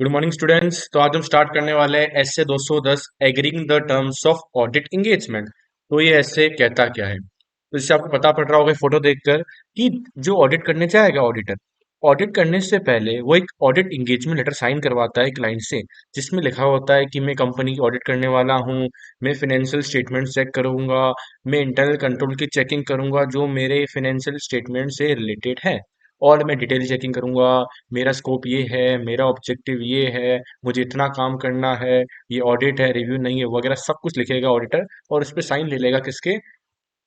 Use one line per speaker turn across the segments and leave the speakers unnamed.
Good morning students. तो आज हम स्टार्ट करने वाले हैं SA 210 agreeing the terms of audit engagement. तो ये एसए कहता क्या है? तो इससे आपको पता पड़ रहा होगा फोटो देखकर कि जो ऑडिट करने जाएगा ऑडिटर, ऑडिट करने से पहले वो एक ऑडिट एंगेजमेंट लेटर साइन करवाता है क्लाइंट से, जिसमें लिखा होता है कि मैं कंपनी की ऑडिट करने वाला हूँ, मैं फाइनेंशियल स्टेटमेंट चेक करूंगा, मैं इंटरनल कंट्रोल की चेकिंग करूंगा जो मेरे फाइनेंशियल स्टेटमेंट से रिलेटेड है, और मैं डिटेल चेकिंग करूंगा। मेरा स्कोप ये है, मेरा ऑब्जेक्टिव ये है, मुझे इतना काम करना है, ये ऑडिट है, रिव्यू नहीं है, वगैरह सब कुछ लिखेगा ऑडिटर, और उस पर साइन ले लेगा किसके?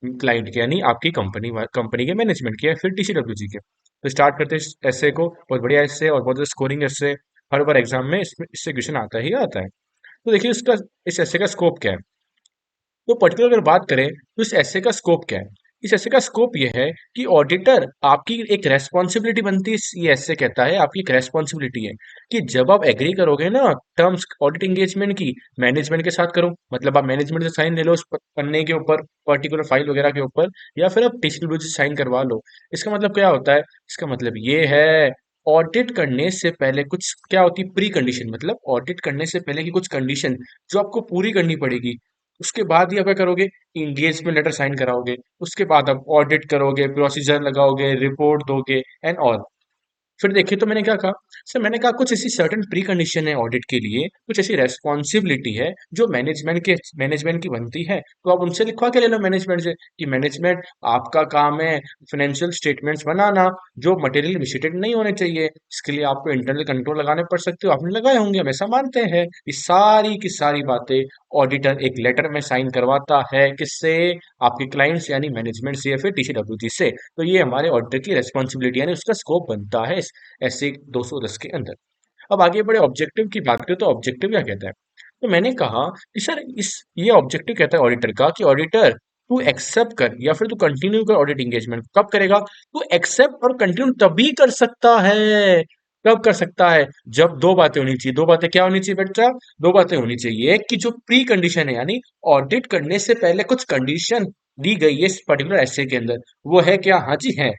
क्लाइंट के, यानी आपकी कंपनी कंपनी के मैनेजमेंट के या फिर टीसीडब्ल्यूजी के। तो स्टार्ट करते हैं ऐसे को। बहुत बढ़िया ऐसे और बहुत स्कोरिंग ऐसे हर बार एग्जाम में इससे क्वेश्चन आता ही आता है। तो देखिए इसका, इस ऐसे का स्कोप क्या है। तो पर्टिकुलर अगर बात करें तो इस ऐसे का स्कोप क्या है? इस ऐसे का स्कोप ये है कि ऑडिटर आपकी एक रेस्पॉन्सिबिलिटी बनती है। ये ऐसे कहता है आपकी एक रेस्पॉन्सिबिलिटी है कि जब आप एग्री करोगे ना टर्म्स ऑडिट एंगेजमेंट की, मैनेजमेंट के साथ करो, मतलब आप मैनेजमेंट से साइन ले लो उस पन्ने के ऊपर, पर्टिकुलर फाइल वगैरह के ऊपर, या फिर आप टीसीडब्ल्यूजी से साइन करवा लो। इसका मतलब क्या होता है? इसका मतलब ये है, ऑडिट करने से पहले कुछ क्या होती है प्री कंडीशन, मतलब ऑडिट करने से पहले की कुछ कंडीशन जो आपको पूरी करनी पड़ेगी। उसके बाद ही आप क्या करोगे? इंगेजमेंट लेटर साइन कराओगे, उसके बाद आप ऑडिट करोगे, प्रोसीजर लगाओगे, रिपोर्ट दोगे एंड ऑल। फिर देखिए तो मैंने क्या कहा सर, मैंने कहा कुछ ऐसी सर्टेन प्री कंडीशन है ऑडिट के लिए, कुछ ऐसी रेस्पॉन्सिबिलिटी है जो मैनेजमेंट की बनती है, तो आप उनसे लिखवा के ले लो मैनेजमेंट से कि मैनेजमेंट, आपका काम है फाइनेंशियल स्टेटमेंट्स बनाना जो मटेरियल मिसटेड नहीं होने चाहिए, इसके लिए आपको इंटरनल कंट्रोल लगाने पड़ सकते हो, आपने लगाए होंगे, हम ऐसा मानते हैं। ये सारी की सारी बातें ऑडिटर एक लेटर में साइन करवाता है, किससे? आपके क्लाइंट्स यानी मैनेजमेंट से या फिर टीसीडब्ल्यूजी से। तो ये हमारे ऑडिटर की रेस्पॉन्सिबिलिटी यानी उसका स्कोप बनता है ऐसे 210 के अंदर। अब आगे बढ़े ऑब्जेक्टिव की बात करें तो ऑब्जेक्टिव क्या कहता है? तो मैंने कहा कि सर इस ये ऑब्जेक्टिव कहता है ऑडिटर का कि ऑडिटर तू एक्सेप्ट कर या फिर तू कंटिन्यू कर ऑडिट एंगेजमेंट। कब करेगा? तू एक्सेप्ट और कंटिन्यू तभी कर सकता है। कब कर सकता है? जब दो बातें होनी चाहिए। दो बातें क्या होनी चाहिए बच्चा? दो बातें होनी चाहिए कि जो प्री कंडीशन है, यानी ऑडिट करने से पहले कुछ कंडीशन दी गई है इस पर्टिकुलर एसे के अंदर, वो है क्या? हाँ जी है।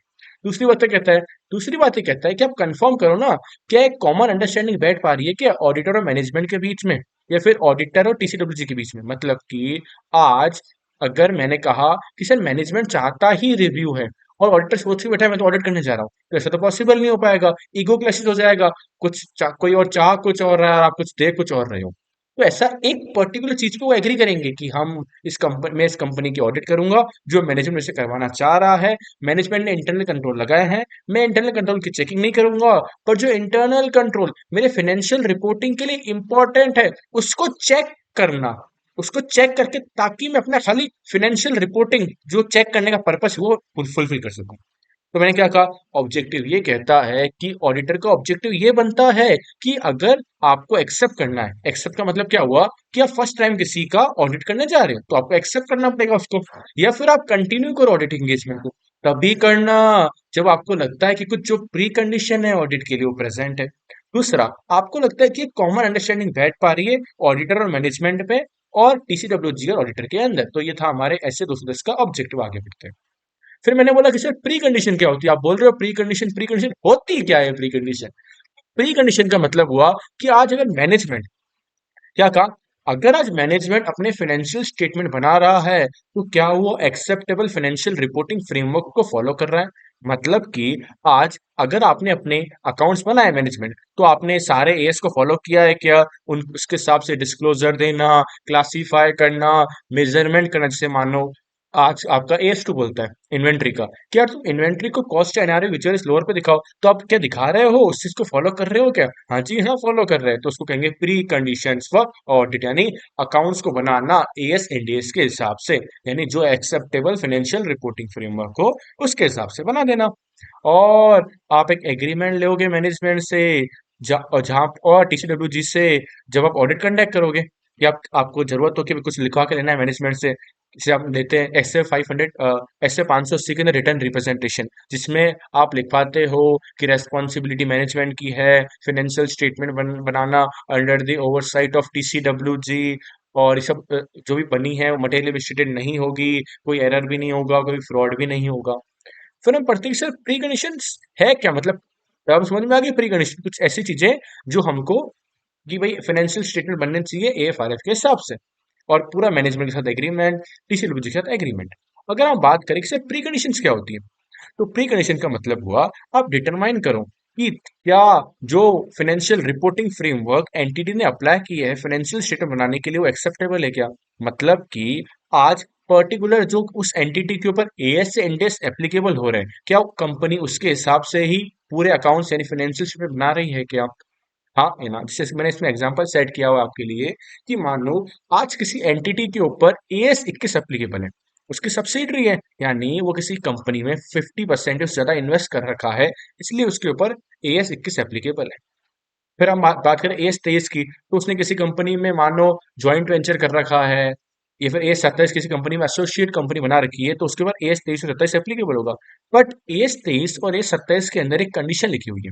दूसरी बात क्या कहता है? दूसरी बात ये कहता है कि आप कंफर्म करो ना, क्या एक कॉमन अंडरस्टैंडिंग बैठ पा रही है क्या ऑडिटर और मैनेजमेंट के बीच में, या फिर ऑडिटर और टीसीडब्ल्यूजी के बीच में। मतलब कि आज अगर मैंने कहा कि सर मैनेजमेंट चाहता ही रिव्यू है और ऑडिटर सोच के बैठा है मैं तो ऑडिट करने जा रहा हूँ, तो ऐसा तो पॉसिबल नहीं हो पाएगा, ईगो क्लैशेस हो जाएगा। कोई और चाह कुछ और रहा है और आप कुछ दे कुछ और रहे हो। तो ऐसा एक पर्टिकुलर चीज पे वो एग्री करेंगे कि हम इस कंपनी की ऑडिट करूंगा जो मैनेजमेंट से करवाना चाह रहा है। मैनेजमेंट ने इंटरनल कंट्रोल लगाए हैं, मैं इंटरनल कंट्रोल की चेकिंग नहीं करूंगा, पर जो इंटरनल कंट्रोल मेरे फाइनेंशियल रिपोर्टिंग के लिए इंपॉर्टेंट है उसको चेक करना, उसको चेक करके ताकि मैं अपना खाली फाइनेंशियल रिपोर्टिंग जो चेक करने का पर्पस है वो फुलफिल कर सकूं। तो मैंने क्या कहा? ऑब्जेक्टिव ये कहता है कि ऑडिटर का ऑब्जेक्टिव ये बनता है कि अगर आपको एक्सेप्ट करना है, एक्सेप्ट का मतलब क्या हुआ कि आप फर्स्ट टाइम किसी का ऑडिट करने जा रहे हो तो आपको एक्सेप्ट करना पड़ेगा उसको, या फिर आप कंटिन्यू करो ऑडिट एंगेजमेंट को, तभी करना जब आपको लगता है कि कुछ जो प्री कंडीशन है ऑडिट के लिए वो प्रेजेंट है। दूसरा, आपको लगता है कि कॉमन अंडरस्टैंडिंग बैठ पा रही है ऑडिटर और मैनेजमेंट पे और टीसीडब्ल्यूजी और ऑडिटर के अंदर। तो ये था हमारे ऐसे 210 का ऑब्जेक्टिव। आगे बढ़ते हैं। फिर मैंने बोला कि सर प्री कंडीशन क्या होती है? आप बोल रहे हो प्री कंडीशन होती क्या है? प्री कंडीशन, प्री कंडीशन का मतलब हुआ कि आज अगर मैनेजमेंट, क्या कहा, अगर आज मैनेजमेंट अपने फाइनेंशियल स्टेटमेंट बना रहा है तो क्या वो एक्सेप्टेबल फाइनेंशियल रिपोर्टिंग फ्रेमवर्क को फॉलो कर रहा है? मतलब कि आज अगर आपने अपने अकाउंट्स बनाए मैनेजमेंट, तो आपने सारे एएस को फॉलो किया है क्या? उन उसके हिसाब से डिस्क्लोजर देना, क्लासीफाई करना, मेजरमेंट करना। जैसे मानो आज आपका एएस टू बोलता है इन्वेंट्री का कि यार तुम इन्वेंट्री को कॉस्ट एनआरए विजुअल लोअर पे दिखाओ, तो आप क्या दिखा रहे हो? उस चीज को फॉलो कर रहे हो क्या? हाँ जी हाँ, फॉलो कर रहे हैं। तो उसको कहेंगे प्री कंडीशंस फॉर ऑडिट, यानी अकाउंट्स को बनाना एएस एनडीएस के हिसाब से, यानी जो एक्सेप्टेबल फाइनेंशियल रिपोर्टिंग फ्रेमवर्क हो उसके हिसाब से बना देना। और आप एक एग्रीमेंट लोगे मैनेजमेंट से, जहाँ और टीसीडब्ल्यूजी से, जब आप ऑडिट कंडक्ट करोगे कि आपको जरूरत हो कि कुछ लिखवा के लेना है मैनेजमेंट से, जैसे आप लेते हैं एस ए 500, एस ए 580 के अंदर रिटर्न रिप्रेजेंटेशन, जिसमें आप लिखवाते हो कि रेस्पॉन्सिबिलिटी मैनेजमेंट की है financial statement banana under the oversight of TCWG, और ये सब जो भी बनी है वो मटेरियल स्टेटेड नहीं होगी, कोई एरर भी नहीं होगा, कोई फ्रॉड भी नहीं होगा। फिर हम पढ़ते हैं कि सर प्री कंडीशंस है क्या, मतलब अब समझ में आ गई प्री कंडीशन कुछ ऐसी चीजें जो हमको कि भाई फाइनेंशियल स्टेटमेंट बनने चाहिए एएफआरएफ के हिसाब से, और पूरा मैनेजमेंट के साथ एग्रीमेंट, टीसीएलबी के साथ एग्रीमेंट। अगर हम बात करें कि प्री कंडीशंस क्या होती है, तो प्री कंडीशन का मतलब हुआ आप डिटरमाइन करो कि क्या जो फाइनेंशियल रिपोर्टिंग फ्रेमवर्क एंटिटी ने अप्लाई किया है फाइनेंशियल स्टेटमेंट बनाने के लिए वो एक्सेप्टेबल है क्या। मतलब कि आज पर्टिकुलर जो उस एंटिटी के ऊपर एएस से एनडीएस एप्लीकेबल हो रहे हैं, क्या कंपनी उसके हिसाब से ही पूरे अकाउंट्स यानी फाइनेंशियल स्टेटमेंट बना रही है क्या। हाँ है ना, जैसे मैंने इसमें एग्जांपल सेट किया हुआ है आपके लिए कि मान लो आज किसी एंटिटी के ऊपर एएस 21 एप्लीकेबल है, उसकी सब्सिडरी है, यानी वो किसी कंपनी में 50% से ज्यादा इन्वेस्ट कर रखा है, इसलिए उसके ऊपर एएस 21 एप्लीकेबल है। फिर हम बात करें एएस 23 की, तो उसने किसी कंपनी में मान लो ज्वाइंट वेंचर कर रखा है, या फिर एएस 27 किसी कंपनी में एसोसिएट कंपनी बना रखी है, तो उसके ऊपर एएस 23 और 27 एप्लीकेबल होगा। बट एएस 23 और एएस 27 के अंदर एक कंडीशन लिखी हुई है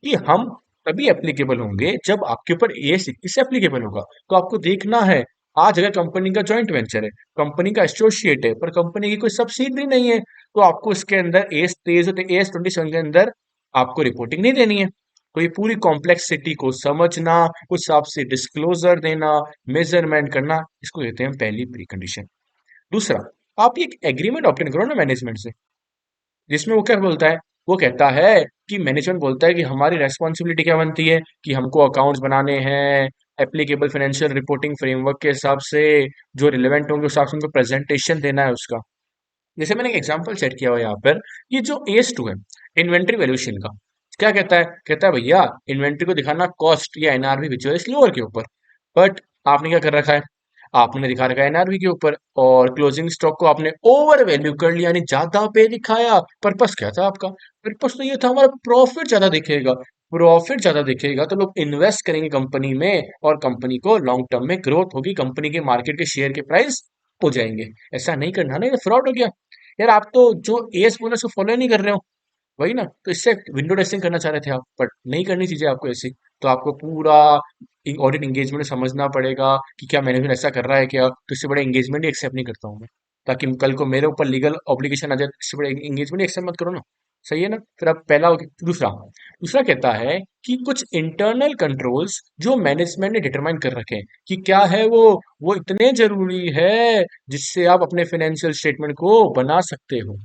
कि हम तभी एप्लीकेबल होंगे जब आपके ऊपर एएस 21 एप्लीकेबल होगा। तो आपको देखना है, आज अगर कंपनी का जॉइंट वेंचर है, कंपनी का एसोसिएट है, पर कंपनी की कोई सब्सिडरी नहीं है, तो आपको इसके अंदर एएस 23 और एएस 27 के अंदर आपको रिपोर्टिंग नहीं देनी है। तो ये पूरी कॉम्प्लेक्सिटी को समझना, उस हिसाब से डिस्क्लोजर देना, मेजरमेंट करना, इसको कहते हैं पहली प्री कंडीशन। दूसरा, आप एक एग्रीमेंट ऑब्टेन करो ना मैनेजमेंट से, जिसमें वो क्या बोलता है, वो कहता है कि मैनेजमेंट बोलता है कि हमारी रेस्पॉन्सिबिलिटी क्या बनती है कि हमको अकाउंट्स बनाने हैं एप्लीकेबल फाइनेंशियल रिपोर्टिंग फ्रेमवर्क के हिसाब से, जो रिलेवेंट होंगे उस हिसाब से उनको प्रेजेंटेशन देना है उसका। जैसे मैंने एक एग्जांपल सेट किया हुआ है यहाँ पर, ये जो एस 2 है इन्वेंट्री वैल्यूएशन का, क्या कहता है भैया इन्वेंट्री को दिखाना कॉस्ट या एनआरवी विजुअल लोअर के ऊपर। बट आपने क्या कर रखा है, आपने दिखा रखा है एनआरवी के ऊपर, और क्लोजिंग स्टॉक को आपने ओवर वैल्यू कर लिया, यानी ज्यादा पे दिखाया। पर्पस क्या था आपका, पर्पस तो ये था हमारा प्रॉफिट ज्यादा दिखेगा, प्रॉफिट ज्यादा दिखेगा तो लोग इन्वेस्ट करेंगे कंपनी में, और कंपनी को लॉन्ग टर्म में ग्रोथ होगी, कंपनी के मार्केट के शेयर के प्राइस हो जाएंगे। ऐसा नहीं करना ना, ये फ्रॉड हो गया। यार आप तो जो एएस बोनस को फॉलो नहीं कर रहे हो, वही ना, तो इससे विंडो ड्रेसिंग करना चाह रहे थे आप, बट नहीं करनी चीजें आपको ऐसी। तो आपको पूरा ऑडिट एंगेजमेंट समझना पड़ेगा कि क्या मैनेजमेंट ऐसा कर रहा है क्या, तो इससे बड़ा एंगेजमेंट ही एक्सेप्ट नहीं करता हूँ मैं, ताकि कल को मेरे ऊपर लीगल ऑब्लिगेशन आ जाए, इससे बड़ा एंगेजमेंट एक्सेप्ट मत करो ना। सही है ना। फिर अब पहला हो गया। दूसरा, दूसरा कहता है कि कुछ इंटरनल कंट्रोल्स जो मैनेजमेंट ने डिटरमाइन कर रखे हैं कि क्या है वो इतने जरूरी है जिससे आप अपने फाइनेंशियल स्टेटमेंट को बना सकते हो।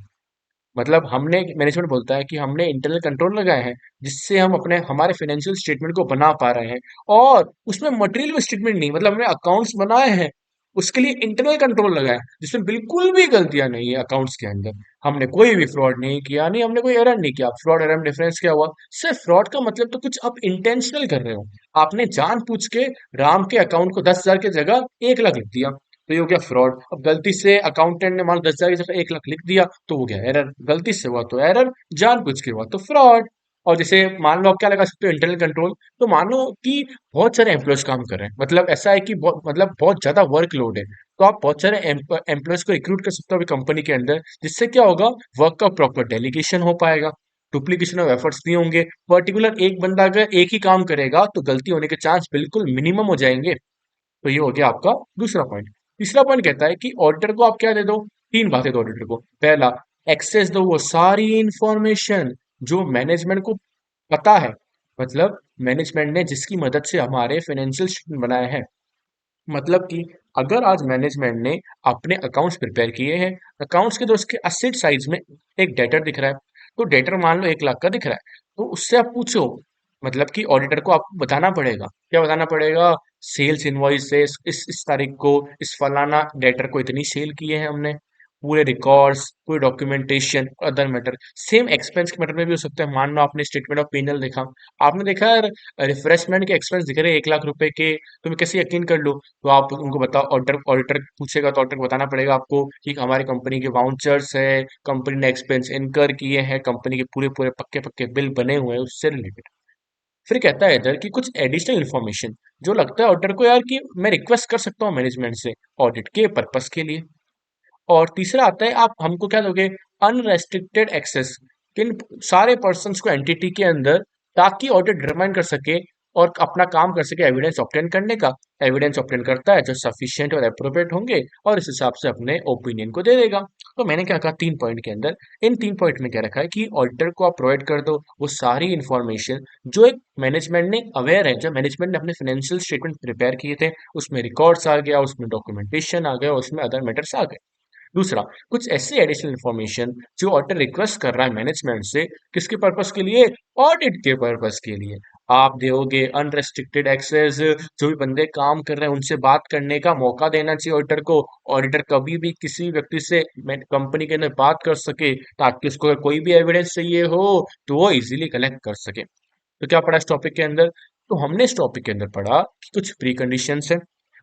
मतलब हमने, मैनेजमेंट बोलता है कि हमने इंटरनल कंट्रोल लगाए हैं जिससे हम अपने हमारे फाइनेंशियल स्टेटमेंट को बना पा रहे हैं, और उसमें मटेरियल स्टेटमेंट नहीं, मतलब हमने अकाउंट्स बनाए हैं, उसके लिए इंटरनल कंट्रोल लगाए हैं जिसमें बिल्कुल भी गलतियां नहीं है अकाउंट्स के अंदर। हमने कोई भी फ्रॉड नहीं किया, नहीं हमने कोई एरर नहीं किया। फ्रॉड एरर में डिफरेंस क्या हुआ, सिर्फ फ्रॉड का मतलब तो कुछ आप इंटेंशनल कर रहे हो, आपने जानबूझ के राम के अकाउंट को 10,000 की जगह 1 लाख लिख दिया, तो ये हो गया फ्रॉड। अब गलती से अकाउंटेंट ने मान लो 10,000 की जगह 1 लाख लिख दिया, तो वो गया एरर, गलती से हुआ तो एरर, जानबूझ के हुआ तो फ्रॉड। और जैसे मान लो आप क्या लगा सकते हो इंटरनल कंट्रोल, तो मान लो कि बहुत सारे एम्प्लॉयज काम कर रहे हैं, मतलब ऐसा है कि मतलब बहुत ज्यादा वर्कलोड है, तो आप बहुत सारे एम्प्लॉयज को रिक्रूट कर सकते हो कंपनी के अंदर, जिससे क्या होगा, वर्क का प्रॉपर डेलीगेशन हो पाएगा, डुप्लीकेशन ऑफ एफर्ट्स नहीं होंगे। पर्टिकुलर एक बंदा अगर एक ही काम करेगा तो गलती होने के चांस बिल्कुल मिनिमम हो जाएंगे। तो ये हो गया आपका दूसरा पॉइंट। तीसरा पॉइंट कहता है कि ऑडिटर को आप क्या दे दो, तीन बातें दो ऑडिटर को। पहला, एक्सेस दो वो सारी इंफॉर्मेशन जो मैनेजमेंट को पता है, मतलब मैनेजमेंट ने जिसकी मदद से हमारे फाइनेंशियल स्टेटमेंट बनाए हैं। मतलब कि अगर आज मैनेजमेंट ने अपने अकाउंट्स प्रिपेयर किए हैं, अकाउंट्स के दोस्त के असेट साइड में एक डेटर दिख रहा है, तो डेटर मान लो 1 लाख का दिख रहा है, तो उससे आप पूछो, मतलब कि ऑडिटर को आपको बताना पड़ेगा, क्या बताना पड़ेगा, सेल्स इनवॉइस से इस तारीख को इस फलाना डेटर को इतनी सेल किए हैं हमने, पूरे रिकॉर्ड्स, पूरे documentation, other matter. Same expense के मैटर में भी हो सकता है, मान लो आपने स्टेटमेंट ऑफ पी देखा, आपने देखा यार रिफ्रेशमेंट के एक्सपेंस दिख रहे हैं 1 लाख रुपए के, तो मैं कैसे यकीन कर लूँ, तो आप उनको बताओ, ऑडिटर ऑडिटर पूछेगा तो ऑडिटर को बताना पड़ेगा आपको कि हमारी कंपनी के वाउचर्स है, कंपनी ने एक्सपेंस इनकर किए हैं, कंपनी के पूरे पूरे पक्के पक्के बिल बने हुए हैं उससे रिलेटेड। फिर कहता है इधर कि कुछ एडिशनल इन्फॉर्मेशन जो लगता है ऑडिटर को यार कि मैं रिक्वेस्ट कर सकता हूँ मैनेजमेंट से ऑडिट के पर्पस के लिए। और तीसरा आता है, आप हमको क्या दोगे, अनरेस्ट्रिक्टेड एक्सेस किन सारे पर्सन्स को एंटिटी के अंदर, ताकि ऑडिट डिटरमाइन कर सके और अपना काम कर सके एविडेंस ऑब्टेन करने का। एविडेंस ऑब्टेन करता है जो सफिशिएंट और अप्रोप्रिएट होंगे और इस हिसाब से अपने ओपिनियन को दे देगा। तो मैंने क्या कहा 3 पॉइंट के अंदर, इन 3 पॉइंट में क्या रखा है कि ऑडिटर को आप प्रोवाइड कर दो वो सारी इन्फॉर्मेशन जो एक मैनेजमेंट ने अवेयर है, जब मैनेजमेंट ने अपने फाइनेंशियल स्टेटमेंट प्रिपेयर किए थे उसमें रिकॉर्ड्स आ गया, उसमें डॉक्यूमेंटेशन आ गया, उसमें अदर मैटर्स आ गए। दूसरा, कुछ ऐसी एडिशनल इन्फॉर्मेशन जो ऑडिटर रिक्वेस्ट कर रहा है मैनेजमेंट से, किसके पर्पस के लिए? ऑडिट के पर्पस के लिए। आप दोगे अनरेस्ट्रिक्टेड एक्सेस, जो भी बंदे काम कर रहे हैं उनसे बात करने का मौका देना चाहिए ऑडिटर को। ऑडिटर कभी भी किसी व्यक्ति से कंपनी के अंदर बात कर सके, ताकि उसको अगर कोई भी एविडेंस चाहिए हो तो वो इजीली कलेक्ट कर सके। तो क्या पढ़ा इस टॉपिक के अंदर? तो हमने इस टॉपिक के अंदर पढ़ा कि कुछ प्री कंडीशंस है।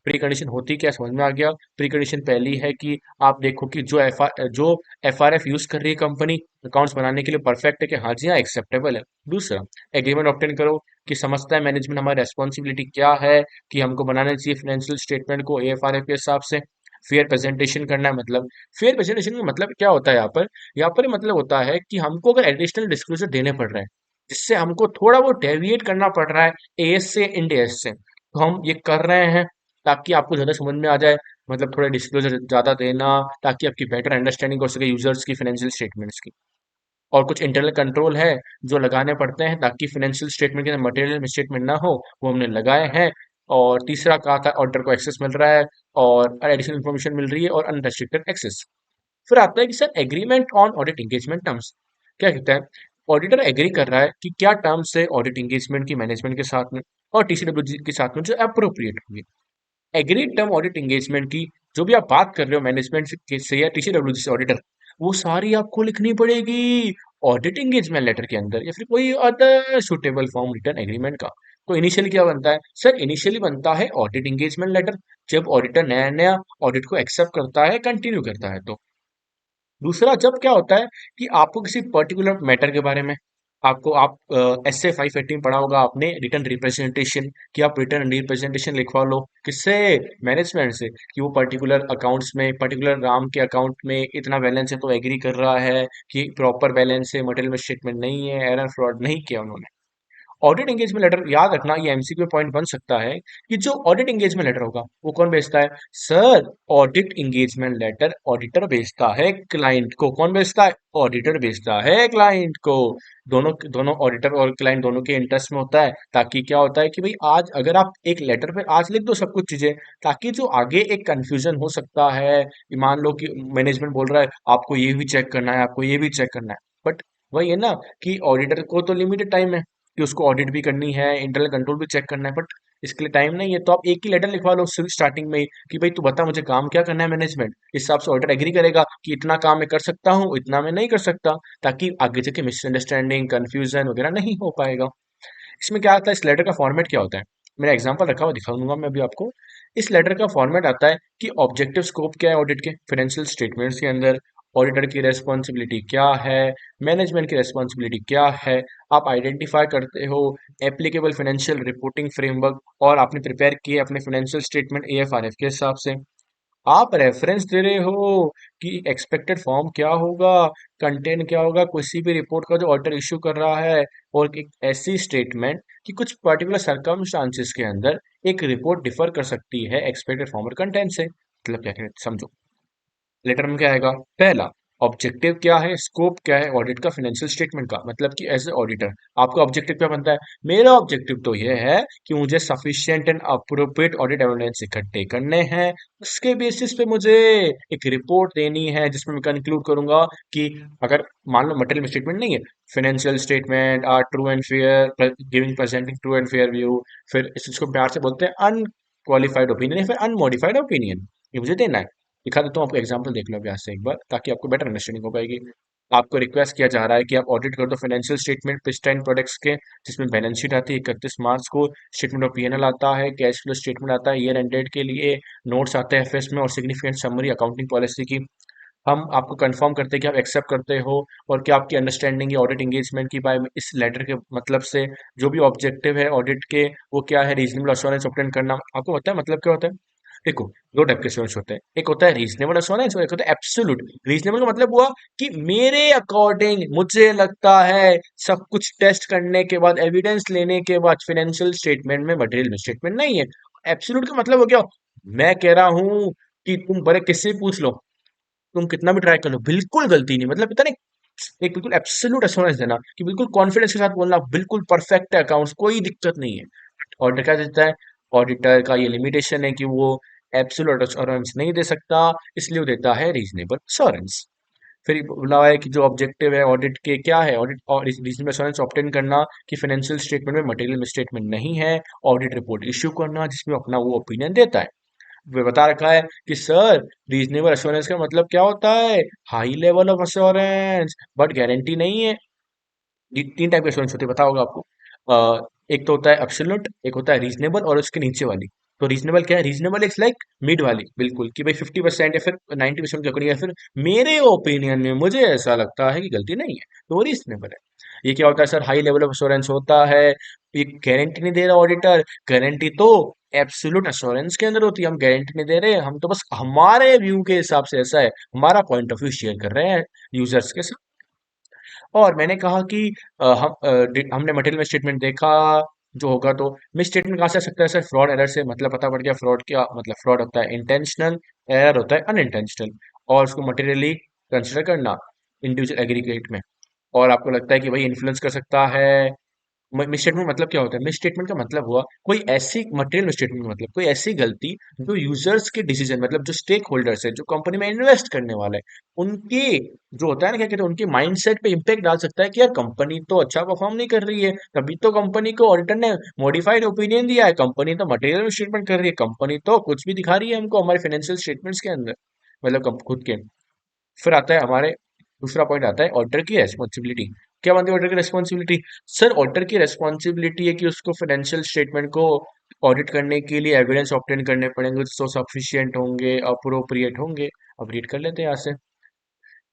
प्री कंडीशन होती क्या, समझ में आ गया। प्री कंडीशन पहली है कि आप देखो कि जो एफ यूज कर रही है कंपनी अकाउंट्स बनाने के लिए परफेक्ट है कि हाँ जी हाँ एक्सेप्टेबल है। दूसरा, एग्रीमेंट ऑब्टेन करो कि समझता है मैनेजमेंट हमारी रेस्पॉन्सिबिलिटी क्या है, कि हमको बनाना चाहिए फाइनेंशियल स्टेटमेंट को एएफआरएफ के हिसाब से। फेयर प्रेजेंटेशन करना है, मतलब फेयर प्रेजेंटेशन का मतलब क्या होता है यहाँ पर मतलब होता है कि हमको अगर एडिशनल डिस्क्लोजर देने पड़ रहे हैं जिससे हमको थोड़ा वो डेविएट करना पड़ रहा है एएस से इंड एस से, तो हम ये कर रहे हैं ताकि आपको ज़्यादा समझ में आ जाए। मतलब थोड़ा डिस्क्लोजर ज़्यादा देना ताकि आपकी बेटर अंडरस्टैंडिंग हो सके यूजर्स की फाइनेंशियल स्टेटमेंट्स की। और कुछ इंटरनल कंट्रोल है जो लगाने पड़ते हैं ताकि फाइनेंशियल स्टेटमेंट के अंदर मटेरियल मिसस्टेटमेंट ना हो, वो हमने लगाए हैं। और तीसरा कहा था ऑर्डर को एक्सेस मिल रहा है और एडिशनल इन्फॉर्मेशन मिल रही है और अनरेस्ट्रिक्टेड एक्सेस। फिर आता है कि sir agreement on audit engagement terms क्या कहता है। ऑडिटर एग्री कर रहा है कि क्या टर्म्स है ऑडिट एंगेजमेंट की मैनेजमेंट के साथ में और टीसीडब्ल्यूजी के साथ में जो अप्रोप्रिएट होंगे। एग्रीड टर्म ऑडिट एंगेजमेंट की जो भी आप बात कर रहे हो मैनेजमेंट से या टीसीडब्ल्यूजी से ऑडिटर, वो सारी आपको लिखनी पड़ेगी ऑडिट एंगेजमेंट लेटर के अंदर या फिर कोई other suitable form return agreement का। तो इनिशियली क्या बनता है सर? इनिशियली बनता है ऑडिट एंगेजमेंट लेटर, जब ऑडिटर नया नया ऑडिट को एक्सेप्ट करता है, कंटिन्यू करता है तो। दूसरा, जब क्या होता है कि आपको किसी पर्टिकुलर मैटर के बारे में आपको आप एस ए 518 पढ़ा होगा आपने, रिटर्न रिप्रेजेंटेशन, कि आप रिटर्न रिप्रेजेंटेशन लिखवा लो किससे? मैनेजमेंट से, कि वो पर्टिकुलर अकाउंट्स में पर्टिकुलर राम के अकाउंट में इतना बैलेंस है तो एग्री कर रहा है कि प्रॉपर बैलेंस है, मटेरियल में स्टेटमेंट नहीं है, एरर फ्रॉड नहीं किया उन्होंने। ऑडिट एंगेजमेंट लेटर याद रखना, ये एमसीक्यू पॉइंट बन सकता है कि जो ऑडिट एंगेजमेंट लेटर होगा वो कौन भेजता है? Sir, audit engagement letter auditor भेजता है क्लाइंट को। कौन भेजता है? ऑडिटर भेजता है क्लाइंट को। दोनों दोनों ऑडिटर और क्लाइंट दोनों के इंटरेस्ट में होता है, ताकि क्या होता है कि भाई आज अगर आप एक लेटर पे आज लिख दो सब कुछ चीजें, ताकि जो आगे एक कंफ्यूजन हो सकता है कि मान लो कि मैनेजमेंट बोल रहा है आपको ये भी चेक करना है, आपको ये भी चेक करना है, बट वही है ना कि ऑडिटर को तो लिमिटेड टाइम है कि उसको ऑडिट भी करनी है, इंटरनल कंट्रोल भी चेक करना है, बट इसके लिए टाइम नहीं है। तो आप एक ही लेटर लिखवा लो स्टार्टिंग में ही कि भाई तू बता मुझे काम क्या करना है मैनेजमेंट, इस हिसाब से ऑडिटर एग्री करेगा कि इतना काम मैं कर सकता हूँ, इतना मैं नहीं कर सकता, ताकि आगे जाके मिसअंडरस्टैंडिंग कंफ्यूजन वगैरह नहीं हो पाएगा। इसमें क्या आता है, इस लेटर का फॉर्मेट क्या होता है? मेरा एग्जांपल रखा हुआ दिखा दूंगा मैं अभी आपको। इस लेटर का फॉर्मेट आता है कि ऑब्जेक्टिव स्कोप क्या है ऑडिट के फाइनेंशियल स्टेटमेंट्स के अंदर, ऑडिटर की रेस्पॉन्सिबिलिटी क्या है, मैनेजमेंट की रेस्पॉन्सिबिलिटी क्या है। आप आइडेंटिफाई करते हो एप्लीकेबल फाइनेंशियल रिपोर्टिंग फ्रेमवर्क और आपने प्रिपेयर किए अपने फाइनेंशियल स्टेटमेंट एएफआरएफ के हिसाब से। आप रेफरेंस दे रहे हो कि एक्सपेक्टेड फॉर्म क्या होगा, कंटेंट क्या होगा किसी भी रिपोर्ट का जो ऑडिटर इश्यू कर रहा है, और एक ऐसी स्टेटमेंट कि कुछ पर्टिकुलर सर्कमस्टांसिस के अंदर एक रिपोर्ट डिफर कर सकती है एक्सपेक्टेड फॉर्म और कंटेंट से। मतलब क्या करें समझो। लेटर में क्या आएगा? पहला, ऑब्जेक्टिव क्या है, स्कोप क्या है ऑडिट का फाइनेंशियल स्टेटमेंट का, मतलब कि एज ए ऑडिटर आपका ऑब्जेक्टिव क्या बनता है? मेरा ऑब्जेक्टिव तो यह है कि मुझे sufficient and appropriate audit evidence इकट्ठे करने हैं, उसके बेसिस पे मुझे एक रिपोर्ट देनी है जिसमें मैं कंक्लूड करूंगा कि अगर मान लो मटेरियल स्टेटमेंट नहीं है, financial statement are true and fair, giving presenting true and fair view, फिर इसको प्यार से बोलते हैं अनक्वालिफाइड ओपिनियन या फिर अनमोडिफाइड ओपिनियन, ये मुझे देना है। दिखा देता हूँ आपको एग्जांपल देख लो अभी यहाँ से एक बार, ताकि आपको बेटर अंडरस्टैंडिंग हो पाएगी। आपको रिक्वेस्ट किया जा रहा है कि आप ऑडिट कर दो फाइनेंशियल स्टेटमेंट पिस्टाइन प्रोडक्ट्स के, जिसमें बैलेंस शीट आती है 31 मार्च को, स्टेटमेंट ऑफ पीएनएल आता है, कैश फ्लो स्टेटमेंट आता है ईयर एंड डेट के लिए, नोट्स आते हैं एफएस में और सिग्निफिकेंट समरी अकाउंटिंग पॉलिसी की। हम आपको कंफर्म करते हैं कि आप एक्सेप्ट करते हो और क्या आपकी अंडरस्टैंडिंग है ऑडिट एंगेजमेंट की बाय इस लेटर के मतलब से, जो भी ऑब्जेक्टिव है ऑडिट के वो क्या है, रीजनेबल अश्योरेंस ऑब्टेन करना। आपको पता है मतलब क्या होता है? देखो, दो टाइप के एश्योरेंस होते हैं, एक होता है रीजनेबल एश्योरेंस और एक होता है एब्सोल्यूट। रीजनेबल का मतलब हुआ कि मेरे अकॉर्डिंग मुझे लगता है, सब कुछ टेस्ट करने के बाद, एविडेंस लेने के बाद, फाइनेंशियल स्टेटमेंट में मटेरियल मिसस्टेटमेंट नहीं है। एब्सोल्यूट का मतलब हो गया, मैं कह रहा हूं कि तुम बड़े किससे पूछ लो, तुम कितना भी ट्राई कर लो, बिल्कुल गलती नहीं, मतलब इतना नहीं, एक बिल्कुल एब्सोल्यूट एश्योरेंस देना कि बिल्कुल कॉन्फिडेंस के साथ बोलना बिल्कुल परफेक्ट है, अकाउंट्स कोई दिक्कत नहीं है। ऑडिटर क्या देता है? ऑडिटर का ये लिमिटेशन है कि वो एब्सोल्यूट एश्योरेंस नहीं दे सकता, इसलिए वो देता है रीजनेबल एश्योरेंस। फिर बोला है कि जो ऑब्जेक्टिव है ऑडिट के क्या है, ऑडिट और रीजनेबल एश्योरेंस ऑब्टेन करना कि फाइनेंशियल स्टेटमेंट में मटेरियल मिसस्टेटमेंट नहीं है, ऑडिट रिपोर्ट इश्यू करना जिसमें अपना वो ओपिनियन देता है। वे बता रखा है कि सर, रीजनेबल एश्योरेंस का मतलब क्या होता है? High level of assurance, but guarantee नहीं है। तीन टाइप के एश्योरेंस होते हैं, पता होगा आपको। एक तो होता है एब्सोल्यूट, एक होता है रीजनेबल और उसके नीचे वाली। तो रीजनेबल क्या है? रीजनेबल इज लाइक मिड वाली, बिल्कुल कि भाई 50% या फिर 90% की अकॉर्डिंग, या फिर मेरे ओपिनियन में मुझे ऐसा लगता है कि गलती नहीं है, तो वो रीजनेबल है। ये क्या होता है sir? High level of assurance होता है, ये गारंटी नहीं दे रहा ऑडिटर, गारंटी तो एब्सोल्यूट एश्योरेंस के अंदर होती है, हम गारंटी नहीं दे रहे, हम तो बस हमारे व्यू के हिसाब से ऐसा है, हमारा पॉइंट ऑफ व्यू शेयर कर रहे हैं यूजर्स के साथ। और मैंने कहा कि हमने मटेरियल स्टेटमेंट देखा जो होगा, तो मिस स्टेटमेंट कहाँ से आ सकता है सर? फ्रॉड एरर से, मतलब पता पड़ गया फ्रॉड क्या मतलब। फ्रॉड होता है इंटेंशनल, एरर होता है अनइंटेंशनल, और उसको मटेरियली कंसिडर करना इंडिविजुअल एग्रीगेट में। और आपको लगता है कि भाई इन्फ्लुएंस कर सकता है। मिस स्टेटमेंट मतलब क्या होता है? मिस स्टेटमेंट का मतलब हुआ कोई ऐसी मटेरियल मिस स्टेटमेंट का मतलब कोई ऐसी गलती जो यूजर्स के डिसीजन, मतलब जो स्टेक होल्डर्स है, जो कंपनी में इन्वेस्ट करने वाले हैं, उनके जो होता है ना, क्या कहते हैं, उनके माइंडसेट पे इम्पैक्ट डाल सकता है कि यार कंपनी तो अच्छा परफॉर्म नहीं कर रही है, तभी तो कंपनी को ऑडिटर ने मॉडिफाइड ओपिनियन दिया है, कंपनी तो मटेरियल स्टेटमेंट कर रही है, कंपनी तो कुछ भी दिखा रही है हमको हमारे फाइनेंशियल स्टेटमेंट्स के अंदर, मतलब खुद के। फिर आता है हमारे दूसरा पॉइंट आता है ऑडिटर की रेस्पॉन्सिबिलिटी। क्या बनती है ऑडिटर की रेस्पॉन्सिबिलिटी? सर, ऑडिटर की रेस्पॉन्सिबिलिटी है कि उसको फाइनेंशियल स्टेटमेंट को ऑडिट करने के लिए एविडेंस ऑब्टेन करने पड़ेंगे जो सफिशिएंट होंगे, अप्रोप्रिएट होंगे। अब रीड कर लेते हैं यहाँ से।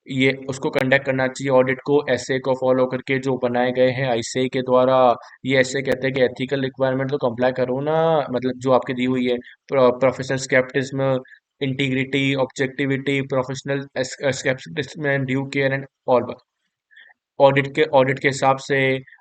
ये उसको कंडक्ट करना चाहिए ऑडिट को ऐसे को फॉलो करके जो बनाए गए हैं आईसीएआई के द्वारा। ये ऐसे कहते हैं कि एथिकल रिक्वायरमेंट तो कंप्लाई करो ना, मतलब जो आपकी दी हुई है, professional scepticism, integrity, objectivity, professional scepticism and due care and all. Audit के हिसाब से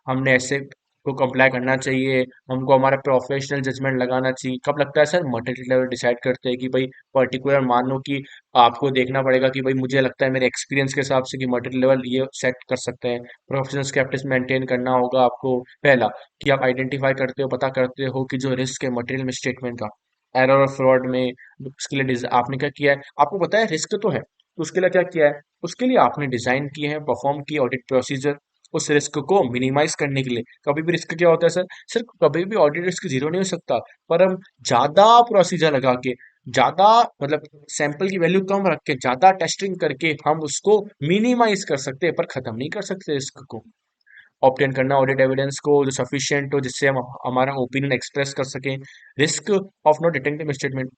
हमने ऐसे को कंप्लाई करना चाहिए, हमको हमारा प्रोफेशनल जजमेंट लगाना चाहिए। कब लगता है सर? मटेरियल लेवल डिसाइड करते हैं कि भाई पर्टिकुलर मान लो कि आपको देखना पड़ेगा कि भाई मुझे लगता है मेरे एक्सपीरियंस के हिसाब से कि मटेरियल लेवल ये सेट कर सकते हैं। प्रोफेशनल स्केप्टिस मेंटेन करना होगा आपको। पहला, कि आप आइडेंटिफाई करते हो, पता करते हो कि जो रिस्क है मटेरियल में स्टेटमेंट का, एरर और फ्रॉड में, उसके लिए आपने क्या किया है? आपको पता है रिस्क तो है, तो उसके लिए क्या किया है? उसके लिए आपने डिजाइन किए हैं, परफॉर्म किए ऑडिट प्रोसीजर उस रिस्क को मिनिमाइज करने के लिए। कभी भी रिस्क क्या होता है सर? सिर्फ कभी भी ऑडिट रिस्क जीरो नहीं हो सकता, पर हम ज्यादा प्रोसीजर लगा के, ज्यादा मतलब सैंपल की वैल्यू कम रख के, ज्यादा टेस्टिंग करके हम उसको मिनिमाइज कर सकते हैं, पर खत्म नहीं कर सकते रिस्क को। ऑब्टेन करना ऑडिट एविडेंस को जो सफिशिएंट हो, जिससे हम हमारा ओपिनियन एक्सप्रेस कर सकें। Risk of not detecting statement.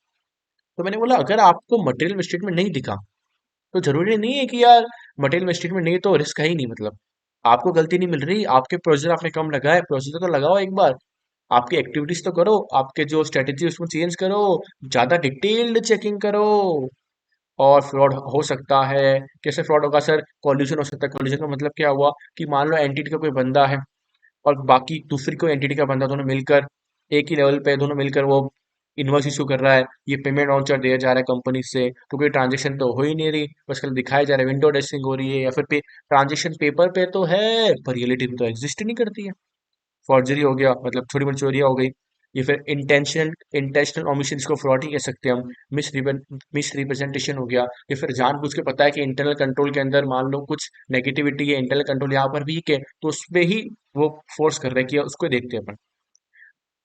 तो मैंने बोला अगर आपको मटेरियल स्टेटमेंट नहीं दिखा, तो जरूरी नहीं है कि यार मटेरियल स्टेटमेंट नहीं तो रिस्क है ही नहीं, मतलब आपको गलती नहीं मिल रही, आपके प्रोसीजर आपने कम लगाए, प्रोसीजर तो लगाओ एक बार, आपकी एक्टिविटीज तो करो, आपके जो स्ट्रेटेजी उसमें चेंज करो, ज्यादा डिटेल्ड चेकिंग करो। और फ्रॉड हो सकता है, कैसे फ्रॉड होगा सर? कॉल्यूशन हो सकता है। कॉल्यूशन का मतलब क्या हुआ कि मान लो एंटिटी का कोई बंदा है और बाकी दूसरी कोई एंटिटी का बंदा, दोनों मिलकर एक ही लेवल पे, दोनों मिलकर वो इनवॉइस इशू कर रहा है, ये पेमेंट वाउचर दिया जा रहा है कंपनी से, तो कोई ट्रांजेक्शन तो हो ही नहीं रही, बस कल दिखाया जा रहा है विंडो ड्रेसिंग हो रही है, या फिर ट्रांजेक्शन पेपर पे तो है पर रियलिटी में तो एग्जिस्ट ही नहीं करती है। फॉर्जरी हो गया, मतलब छोटी मोटी चोरियां हो गई। ये फिर इंटेंशनल इंटेंशनल ओमिशन, इसको फ्रॉड ही कह सकते हैं हम। मिस रिप्रेजेंटेशन हो गया। ये फिर जानबूझ के पता है कि इंटरनल कंट्रोल के अंदर मान लो कुछ नेगेटिविटी है, इंटरनल कंट्रोल यहाँ पर वीक है, तो उस पे ही वो फोर्स कर रहे हैं कि उसको देखते हैं अपन।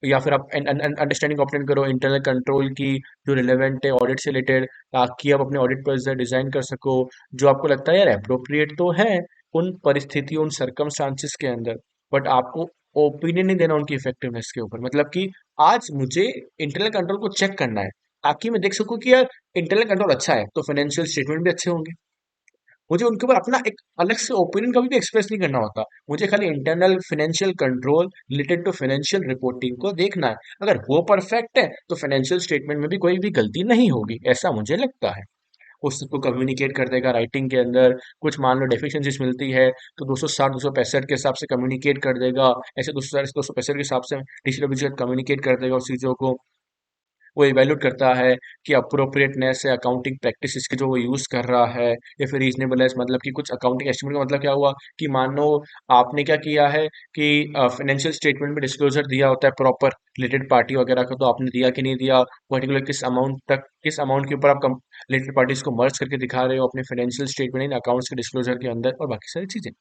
या फिर आप अंडरस्टैंडिंग ऑप्टेन करो इंटरनल कंट्रोल की जो रिलेवेंट है ऑडिट से रिलेटेड, ताकि आप अपने ऑडिट प्रोसीजर डिजाइन कर सको जो आपको लगता है यार अप्रोप्रिएट तो है उन परिस्थितियों, उन सर्कमस्टांसिस के अंदर, बट आपको ओपिनियन नहीं देना उनकी इफेक्टिवनेस के ऊपर। मतलब कि आज मुझे इंटरनल कंट्रोल को चेक करना है ताकि मैं देख सकूं कि यार इंटरनल कंट्रोल अच्छा है तो फाइनेंशियल स्टेटमेंट भी अच्छे होंगे। मुझे उनके ऊपर अपना एक अलग से ओपिनियन कभी भी एक्सप्रेस नहीं करना होता। मुझे खाली internal financial control related to financial reporting को देखना है। अगर वो परफेक्ट है तो फाइनेंशियल स्टेटमेंट में भी कोई भी गलती नहीं होगी, ऐसा मुझे लगता है। उसको कम्युनिकेट कर देगा राइटिंग के अंदर। कुछ मान लो डेफिशिएंसीज मिलती है तो 260 265 के हिसाब से कम्युनिकेट कर देगा। ऐसे 265 के हिसाब से डिस्ट्रीब्यूशन कम्युनिकेट कर देगा उस चीज़ों को। वो इवेल्यूट करता है कि अप्रोप्रिएटनेस है अकाउंटिंग प्रैक्टिसेस की जो वो यूज़ कर रहा है, या फिर रीजनेबलनेस, मतलब कि कुछ अकाउंटिंग एस्टिमेट का मतलब क्या हुआ कि मान लो आपने क्या किया है कि फाइनेंशियल स्टेटमेंट में डिस्क्लोजर दिया होता है प्रॉपर रिलेटेड पार्टी वगैरह का, तो आपने दिया कि नहीं दिया, पर्टिकुलर किस अमाउंट तक, किस अमाउंट के ऊपर आप रिलेटेड पार्टीज को मर्ज करके दिखा रहे हो अपने फाइनेंशियल स्टेटमेंट इन अकाउंट्स के डिस्क्लोजर के अंदर, और बाकी सारी चीज़ें।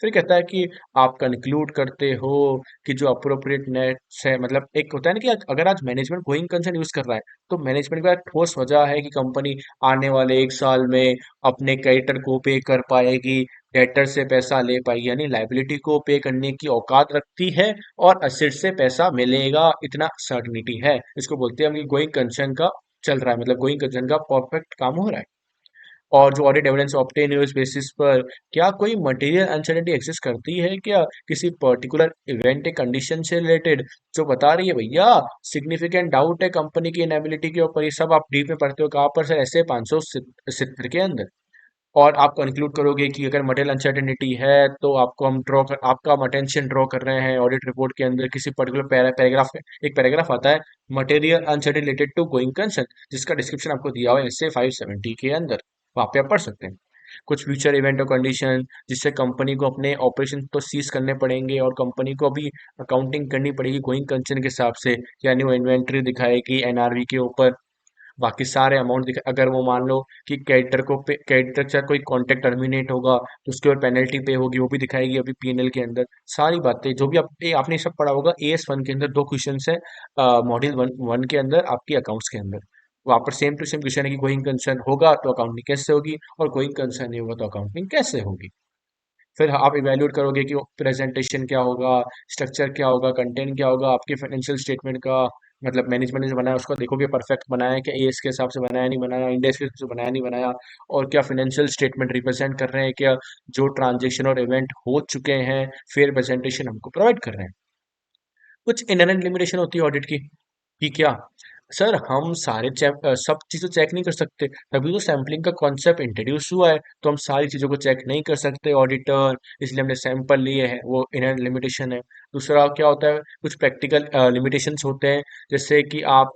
फिर कहता है कि आप कंक्लूड करते हो कि जो अप्रोप्रिएट नेट्स है, मतलब एक होता है ना कि अगर आज मैनेजमेंट गोइंग कंसर्न यूज कर रहा है तो मैनेजमेंट का ठोस वजह है कि कंपनी आने वाले 1 साल में अपने क्रेडिटर को पे कर पाएगी, डेटर से पैसा ले पाएगी, यानी लाइबिलिटी को पे करने की औकात रखती है, और असेट से पैसा मिलेगा, इतना सर्टिनिटी है। इसको बोलते हैं हम कि गोइंग कंसर्न का चल रहा है, मतलब गोइंग कंसर्न का परफेक्ट काम हो रहा है। और जो ऑडिट एविडेंस ऑब्टेन हुई उस बेसिस पर क्या कोई मटेरियल अनसर्टेनिटी एग्जिस्ट करती है क्या, किसी पर्टिकुलर इवेंट या कंडीशन से रिलेटेड, जो बता रही है भैया सिग्निफिकेंट डाउट है कंपनी की इनेबिलिटी के ऊपर। ये सब आप डीप में पढ़ते हो कहाँ पर सर, ऐसे 570 के अंदर। और आप कंक्लूड करोगे कि अगर मटेरियल अनसर्टेनिटी है तो आपको हम आपका हम अटेंशन ड्रॉ कर रहे हैं ऑडिट रिपोर्ट के अंदर किसी पर्टिकुलर पैराग्राफ। एक पैराग्राफ आता है material uncertain related to going concern, जिसका डिस्क्रिप्शन आपको दिया हुआ है एसए 570 के अंदर, वहाँ पे आप पढ़ सकते हैं। कुछ फ्यूचर इवेंट और कंडीशन जिससे कंपनी को अपने ऑपरेशन तो सीज करने पड़ेंगे और कंपनी को अभी अकाउंटिंग करनी पड़ेगी गोइंग कंसर्न के हिसाब से, यानी वो इन्वेंट्री दिखाएगी एनआरवी के ऊपर, बाकी सारे अमाउंट दिखा। अगर वो मान लो कि क्रेडिटर से कोई कॉन्ट्रैक्ट टर्मिनेट होगा तो उसके ऊपर पेनल्टी पे होगी, वो भी दिखाएगी अभी पीएनएल के अंदर। सारी बातें जो भी आपने सब पढ़ा होगा एएस 1 के अंदर, दो क्वेश्चन है मॉड्यूल वन के अंदर आपके अकाउंट्स के अंदर। वहाँ पर सेम टू सेम क्वेश्चन है कि गोइंग कंसर्न होगा तो अकाउंटिंग कैसे होगी, और गोइंग कंसर्न नहीं होगा तो अकाउंटिंग कैसे होगी। फिर आप इवेल्यूएट करोगे कि प्रेजेंटेशन क्या होगा, स्ट्रक्चर क्या होगा, कंटेंट क्या होगा, आपके फाइनेंशियल स्टेटमेंट का, मतलब मैनेजमेंट ने जो बनाया उसको देखोगे परफेक्ट बनाया है क्या, एएस के हिसाब से बनाया नहीं बनाया, इंडेक्स के हिसाब से बनाया नहीं बनाया, और क्या फाइनेंशियल स्टेटमेंट रिप्रेजेंट कर रहे हैं क्या, जो ट्रांजेक्शन और इवेंट हो चुके हैं, फिर प्रेजेंटेशन हमको प्रोवाइड कर रहे हैं। कुछ इनहेरेंट लिमिटेशन होती है ऑडिट की कि क्या सर हम सारे सब चीज़ें चेक नहीं कर सकते, तभी तो सैम्पलिंग का कॉन्सेप्ट इंट्रोड्यूस हुआ है, तो हम सारी चीज़ों को चेक नहीं कर सकते ऑडिटर, इसलिए हमने सैंपल लिए हैं, वो इनहेरेंट लिमिटेशन है। दूसरा क्या होता है, कुछ प्रैक्टिकल लिमिटेशंस होते हैं, जैसे कि आप,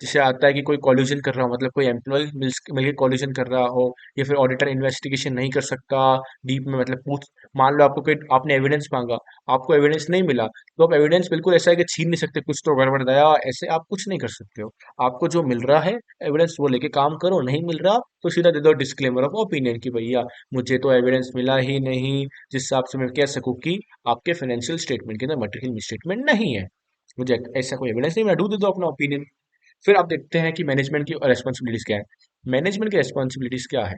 जैसे आता है कि कोई कॉल्यूजन कर रहा हो, मतलब कोई एम्प्लॉय मिलकर कॉल्यूजन कर रहा हो, या फिर ऑडिटर इन्वेस्टिगेशन नहीं कर सकता डीप में, मतलब पूछ, मान लो आपको कोई, आपने एविडेंस मांगा, आपको एविडेंस नहीं मिला, तो आप एविडेंस बिल्कुल ऐसा है कि छीन नहीं सकते, कुछ तो गड़बड़ गया, ऐसे आप कुछ नहीं कर सकते हो। आपको जो मिल रहा है एविडेंस वो लेके काम करो, नहीं मिल रहा तो सीधा दे दो डिस्क्लेमर ऑफ ओपिनियन की भैया मुझे तो एविडेंस मिला ही नहीं, जिस हिसाब से मैं कह सकूं कि आपके फाइनेंशियल स्टेटमेंट के अंदर मटेरियल मिसस्टेटमेंट नहीं है, मुझे ऐसा कोई एविडेंस नहीं, मैं दे दो अपना ओपिनियन। फिर आप देखते हैं कि मैनेजमेंट की रेस्पॉन्सिबिलिटीज क्या है। मैनेजमेंट की रेस्पॉन्सिबिलिटीज क्या है,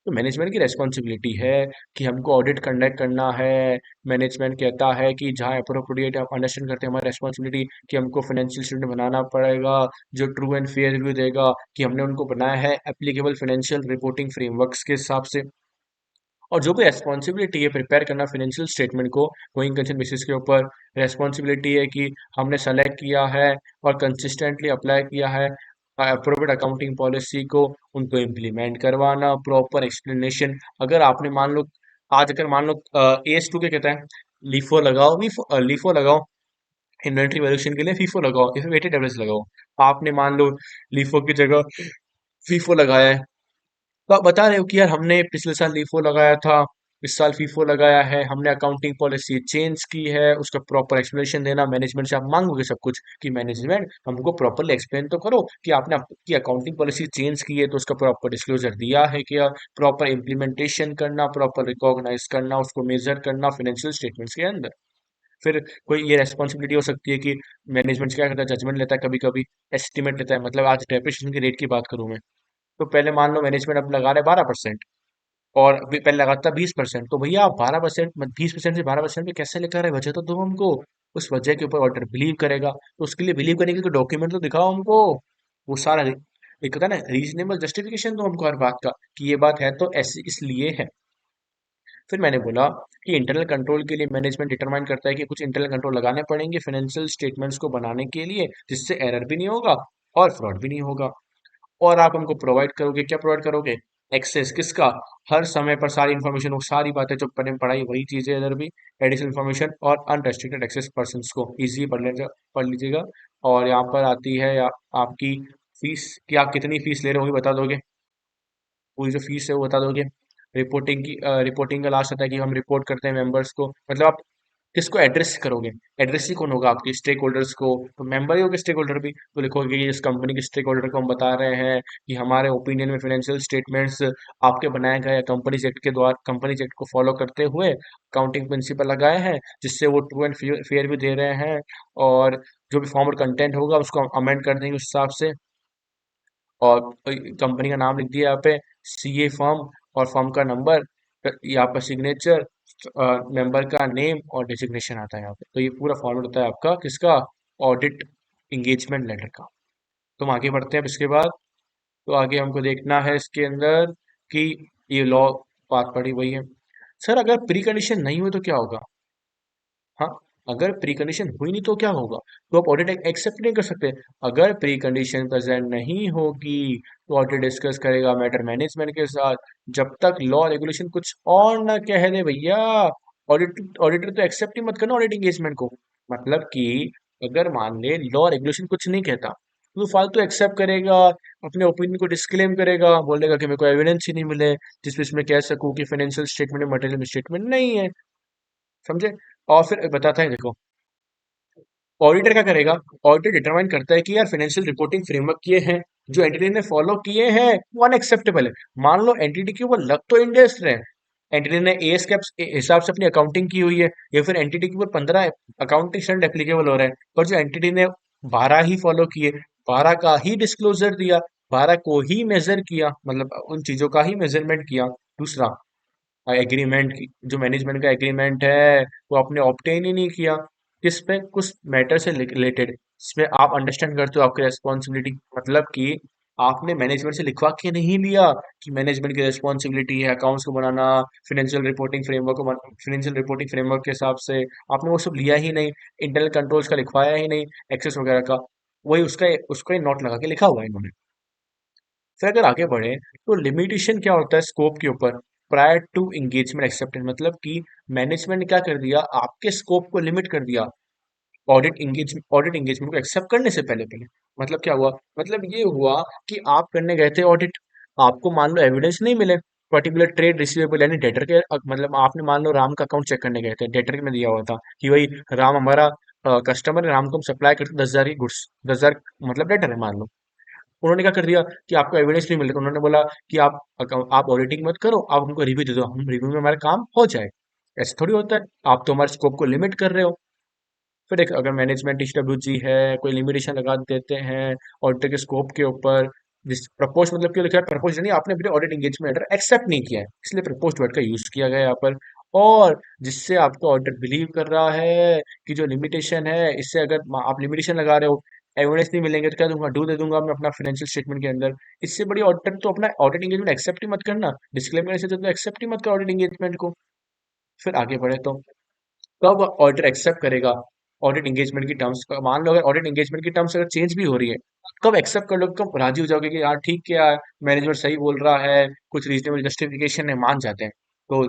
तो मैनेजमेंट की रेस्पॉन्सिबिलिटी है कि हमको ऑडिट कंडक्ट करना है। मैनेजमेंट कहता है कि जहाँ अप्रोप्रिएट हम अंडरस्टैंड करते हैं हमारी रेस्पॉन्सिबिलिटी कि हमको फाइनेंशियल स्टेटमेंट बनाना पड़ेगा जो ट्रू एंड फेयर रिव्यू देगा, कि हमने उनको बनाया है एप्लीकेबल फाइनेंशियल रिपोर्टिंग फ्रेमवर्क्स के हिसाब से। और जो भी रेस्पॉन्सिबिलिटी है प्रिपेयर करना फाइनेंशियल स्टेटमेंट को गोइंग कंसर्न बेसिस के ऊपर, रेस्पॉन्सिबिलिटी है कि हमने सेलेक्ट किया है और कंसिस्टेंटली अप्लाई किया है अप्रोप्रिएट अकाउंटिंग पॉलिसी को, उनको इम्प्लीमेंट करवाना, प्रॉपर एक्सप्लेनेशन। अगर आपने मान लो, आज अगर मान लो एस टू के कहता है लीफो लगाओ, लीफो लगाओ, इन्वेंट्री वैल्यूएशन के लिए फीफो लगाओ या फिर वेटेड एवरेज लगाओ। आपने मान लो लीफो की जगह फीफो लगाया है, तो आप बता रहे हो कि यार हमने पिछले साल लीफो लगाया था, इस साल फीफो लगाया है, हमने अकाउंटिंग पॉलिसी चेंज की है, उसका प्रॉपर एक्सप्लेनेशन देना। मैनेजमेंट से आप मांगोगे सब कुछ कि मैनेजमेंट हमको प्रॉपरली एक्सप्लेन तो करो कि आपने आपकी अकाउंटिंग पॉलिसी चेंज की है तो उसका प्रॉपर डिस्क्लोजर दिया है क्या, प्रॉपर इम्प्लीमेंटेशन करना, प्रॉपर रिकॉग्नाइज करना, उसको मेजर करना फाइनेंशियल स्टेटमेंट्स के अंदर। फिर कोई ये रेस्पॉन्सिबिलिटी हो सकती है कि मैनेजमेंट क्या करता है, जजमेंट लेता है, कभी कभी एस्टिमेट लेता है। मतलब आज डेप्रिसिएशन की रेट की बात करूं मैं, तो पहले मान लो मैनेजमेंट अब लगा रहा है 12%, और पहले लगाता 20%, तो भैया आप 12%, 20% से 12% पे कैसे लेकर आए, वजह तो दो हमको। उस वजह के ऊपर ऑडिटर बिलीव करेगा, तो उसके लिए बिलीव करने के लिए डॉक्यूमेंट तो दिखाओ हमको। वो सारा एक होता है ना रीजनेबल जस्टिफिकेशन दो हमको हर बात का कि ये बात है तो ऐसे इसलिए है। फिर मैंने बोला कि इंटरनल कंट्रोल के लिए मैनेजमेंट डिटरमाइन करता है कि कुछ इंटरनल कंट्रोल लगाने पड़ेंगे फाइनेंशियल स्टेटमेंट्स को बनाने के लिए, जिससे एरर भी नहीं होगा और फ्रॉड भी नहीं होगा। और आप हमको प्रोवाइड करोगे, क्या प्रोवाइड करोगे? एक्सेस किसका? हर समय पर सारी इन्फॉर्मेशन, वो सारी बातें जो मैंने पढ़ाई वही चीजें इधर भी, एडिशनल इन्फॉर्मेशन और अनरेस्ट्रिक्टेड एक्सेस पर्सन्स को इजी पढ़ लीजिएगा। और यहाँ पर आती है आपकी फीस, कि आप कितनी फीस ले रहे होगे बता दोगे, पूरी जो फीस है वो बता दोगे। रिपोर्टिंग का लास्ट आता है कि हम रिपोर्ट करते हैं मेंबर्स को, मतलब आप किसको एड्रेस करोगे? एड्रेस ही कौन होगा? आपके स्टेक होल्डर्स को, तो मेंबर ही होगा स्टेक होल्डर भी, तो लिखोगे कि इस कंपनी के स्टेक होल्डर को हम बता रहे हैं कि हमारे ओपिनियन में फाइनेंशियल स्टेटमेंट्स आपके बनाए गए कंपनीज एक्ट के द्वारा, कंपनीज एक्ट को फॉलो करते हुए अकाउंटिंग प्रिंसिपल लगाए हैं, जिससे वो ट्रू एंड फेयर भी दे रहे हैं। और जो भी फॉर्म और कंटेंट होगा उसको हम अमेंड कर देंगे उस हिसाब से। और कंपनी का नाम लिख दिया यहाँ पे, सीए फर्म, और फर्म का नंबर, यहाँ पर सिग्नेचर, मेंबर का नेम और डेजिग्नेशन आता है यहाँ पे। तो ये पूरा फॉर्मेट होता है आपका किसका? ऑडिट इंगेजमेंट लेटर का। तो हम आगे बढ़ते हैं अब इसके बाद। तो आगे हमको देखना है इसके अंदर कि ये लॉ बात पड़ी वही है। सर अगर प्री कंडीशन नहीं हुई तो क्या होगा? हाँ, अगर प्री कंडीशन हुई नहीं तो क्या होगा? तो आप ऑडिट एक्सेप्ट नहीं कर सकते। अगर प्री कंडीशन प्रेजेंट नहीं होगी तो ऑडिट डिस्कस करेगा मैटर मैनेजमेंट के साथ, जब तक लॉ रेगुलेशन कुछ और ना कह दे भैया। ऑडिटर तो एक्सेप्ट ही मत करना ऑडिट एंगेजमेंट को। मतलब कि अगर मान ले लॉ रेगुलेशन कुछ नहीं कहता तो फालतू एक्सेप्ट करेगा, अपने ओपिनियन को डिस्क्लेम करेगा, बोलेगा कि मेरे को एविडेंस ही नहीं मिले जिसमें इसमें कह सकूं कि फाइनेंशियल स्टेटमेंट में मटेरियल स्टेटमेंट नहीं है। समझे? और फिर बताता है देखो, ऑडिटर क्या करेगा? ऑडिटर डिटरमाइन करता है कि यार फाइनेंशियल रिपोर्टिंग फ्रेमवर्क किए हैं, जो एंटिटी ने फॉलो किए हैं वो अनएक्सेप्टेबल है। मान लो एंटिटी के ऊपर लग तो इंडेक्स रहे, एंटिटी ने एएस के हिसाब से अपनी अकाउंटिंग की हुई है, या फिर एंटिटी के ऊपर 15 अकाउंटिंग स्टैंडर्ड एप्लीकेबल हो रहे हैं, पर जो एंटिटी ने 12 ही फॉलो किए, 12 का ही डिस्क्लोजर दिया, 12 को ही मेजर किया, मतलब उन चीजों का ही मेजरमेंट किया। दूसरा, एग्रीमेंट की जो मैनेजमेंट का एग्रीमेंट है वो आपने ऑब्टेन ही नहीं किया, किस पे? कुछ मैटर से रिलेटेड, जिसमें आप अंडरस्टैंड करते हो आपकी रेस्पॉन्सिबिलिटी, मतलब कि आपने मैनेजमेंट से लिखवा के नहीं लिया कि मैनेजमेंट की रेस्पॉन्सिबिलिटी है अकाउंट्स को बनाना, फाइनेंशियल रिपोर्टिंग फ्रेमवर्क के हिसाब से, आपने वो सब लिया ही नहीं, इंटरनल कंट्रोल्स का लिखवाया ही नहीं, एक्सेस वगैरह का, वही उसका उसका ही नोट लगा के लिखा हुआ है इन्होंने। फिर अगर आगे बढ़े तो लिमिटेशन क्या होता है स्कोप के ऊपर? प्रायर टू एंगेजमेंट एक्सेप्टेंस, मतलब कि मैनेजमेंट ने क्या कर दिया, आपके स्कोप को लिमिट कर दिया ऑडिट एंगेजमेंट को एक्सेप्ट करने से पहले पहले। मतलब क्या हुआ? मतलब ये हुआ कि आप करने गए थे ऑडिट, आपको मान लो एविडेंस नहीं मिले पर्टिकुलर ट्रेड रिसीवेबल यानी डेटर के, मतलब आपने मान लो राम का अकाउंट चेक करने गए थे, डेटर में दिया हुआ था कि भाई राम हमारा कस्टमर है, राम को हम सप्लाई करते 10,000 की गुड्स, 10,000 मतलब डेटर है मान लो। उन्होंने क्या कर दिया कि आपको एविडेंस नहीं मिल रहा, उन्होंने बोला कि आप ऑडिटिंग मत करो, आप हमको रिव्यू दे दो, हम रिव्यू में हमारा काम हो जाए। ऐसे थोड़ी होता है, आप तो हमारे स्कोप को लिमिट कर रहे हो। फिर एक अगर मैनेजमेंट डब्ल्यू है, कोई लिमिटेशन लगा देते हैं ऑडिटर के स्कोप के ऊपर, जिस प्रपोज, मतलब क्यों लिखा है प्रपोज, नहीं आपने अपने ऑडिट एंगेजमेंट एक्सेप्ट नहीं किया है, इसलिए प्रपोज वर्ड का यूज किया गया है यहाँ पर। और जिससे आपको ऑडिटर बिलीव कर रहा है कि जो लिमिटेशन है, इससे अगर आप लिमिटेशन लगा रहे हो, एविडेंस नहीं मिलेंगे तो क्या दूंगा? डू दे दूंगा मैं अपना फाइनेंशियल स्टेटमेंट के अंदर। इससे बड़ी ऑडिटर तो अपना ऑडिट एंगेजमेंट एक्सेप्ट ही मत करना, डिस्क्लेम करने से तो एक्सेप्ट ही मत कर ऑडिट एंगेजमेंट को। फिर आगे बढ़े तो कब ऑडिटर एक्सेप्ट करेगा ऑडिट एंगेजमेंट की टर्म्स? मान लो अगर ऑडिट एंगेजमेंट की टर्म्स अगर चेंज भी हो रही है, कब एक्सेप्ट कर लो, कब राजी हो जाओगे कि यार ठीक क्या है, मैनेजमेंट सही बोल रहा है, कुछ रीजनेबल जस्टिफिकेशन है, मान जाते हैं। तो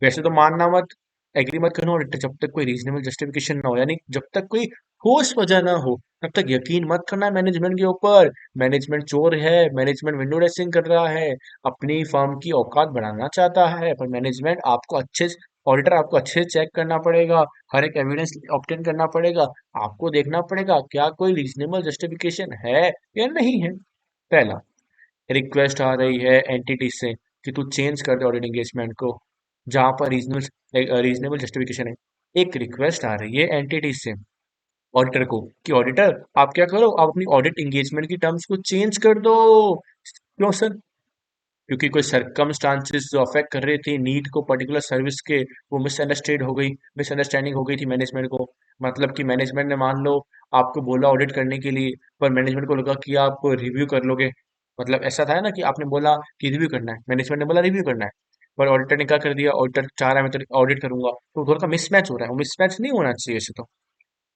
वैसे तो मानना मत, एग्री मत करना ऑडिटर जब तक कोई रीजनेबल जस्टिफिकेशन ना हो, यानी जब तक कोई ठोस वजह ना हो तब तक यकीन मत करना मैनेजमेंट के ऊपर। मैनेजमेंट चोर है, मैनेजमेंट विंडो ड्रेसिंग कर रहा है, अपनी फर्म की औकात बढ़ाना चाहता है, पर मैनेजमेंट आपको अच्छे, ऑडिटर आपको अच्छे से चेक करना पड़ेगा, हर एक एविडेंस ऑब्टेन करना पड़ेगा, आपको देखना पड़ेगा क्या कोई रीजनेबल जस्टिफिकेशन है या नहीं है। पहला, रिक्वेस्ट आ रही है एंटिटी से कि तू चेंज कर दे ऑडिट एंगेजमेंट को, जहां पर रीजनेबल जस्टिफिकेशन है। एक रिक्वेस्ट आ रही है एंटिटी से ऑडिटर को कि ऑडिटर आप क्या करो, आप अपनी ऑडिट एंगेजमेंट की टर्म्स को चेंज कर दो। क्यों सर? क्योंकि कोई सरकमस्टांसिस जो अफेक्ट कर रही थी नीड को पर्टिकुलर सर्विस के, वो मिसअंडरस्टैंडिंग हो गई थी मैनेजमेंट को। मतलब कि मैनेजमेंट ने मान लो आपको बोला ऑडिट करने के लिए, पर मैनेजमेंट को लगा कि आप रिव्यू कर लोगे, मतलब ऐसा था ना कि आपने बोला कि रिव्यू करना है, मैनेजमेंट ने बोला रिव्यू करना है, पर ऑडिटर ने क्या कर दिया, ऑडिटर चाह रहा है मैं तो ऑडिट करूंगा, तो थोड़ा सा मिसमैच हो रहा है, वो मिसमैच नहीं होना चाहिए ऐसे तो।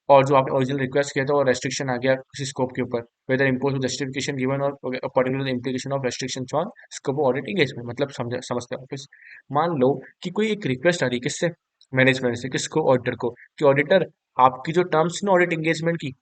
और जो आपने ओरिजिनल रिक्वेस्ट किया था और रेस्ट्रिक्शन आ गया किसी स्कोप के ऊपर, वेदर इम्पोज जस्टिफिकेशन गिवन और particular implication of restrictions on scope of audit engagement, मतलब समझते हैं ऑफिस। मान लो कि कोई एक रिक्वेस्ट आ रही है, किससे, मैनेजमेंट से, किसको, ऑडिटर को, कि ऑडिटर आपकी जो टर्म्स ना ऑडिट एंगेजमेंट की,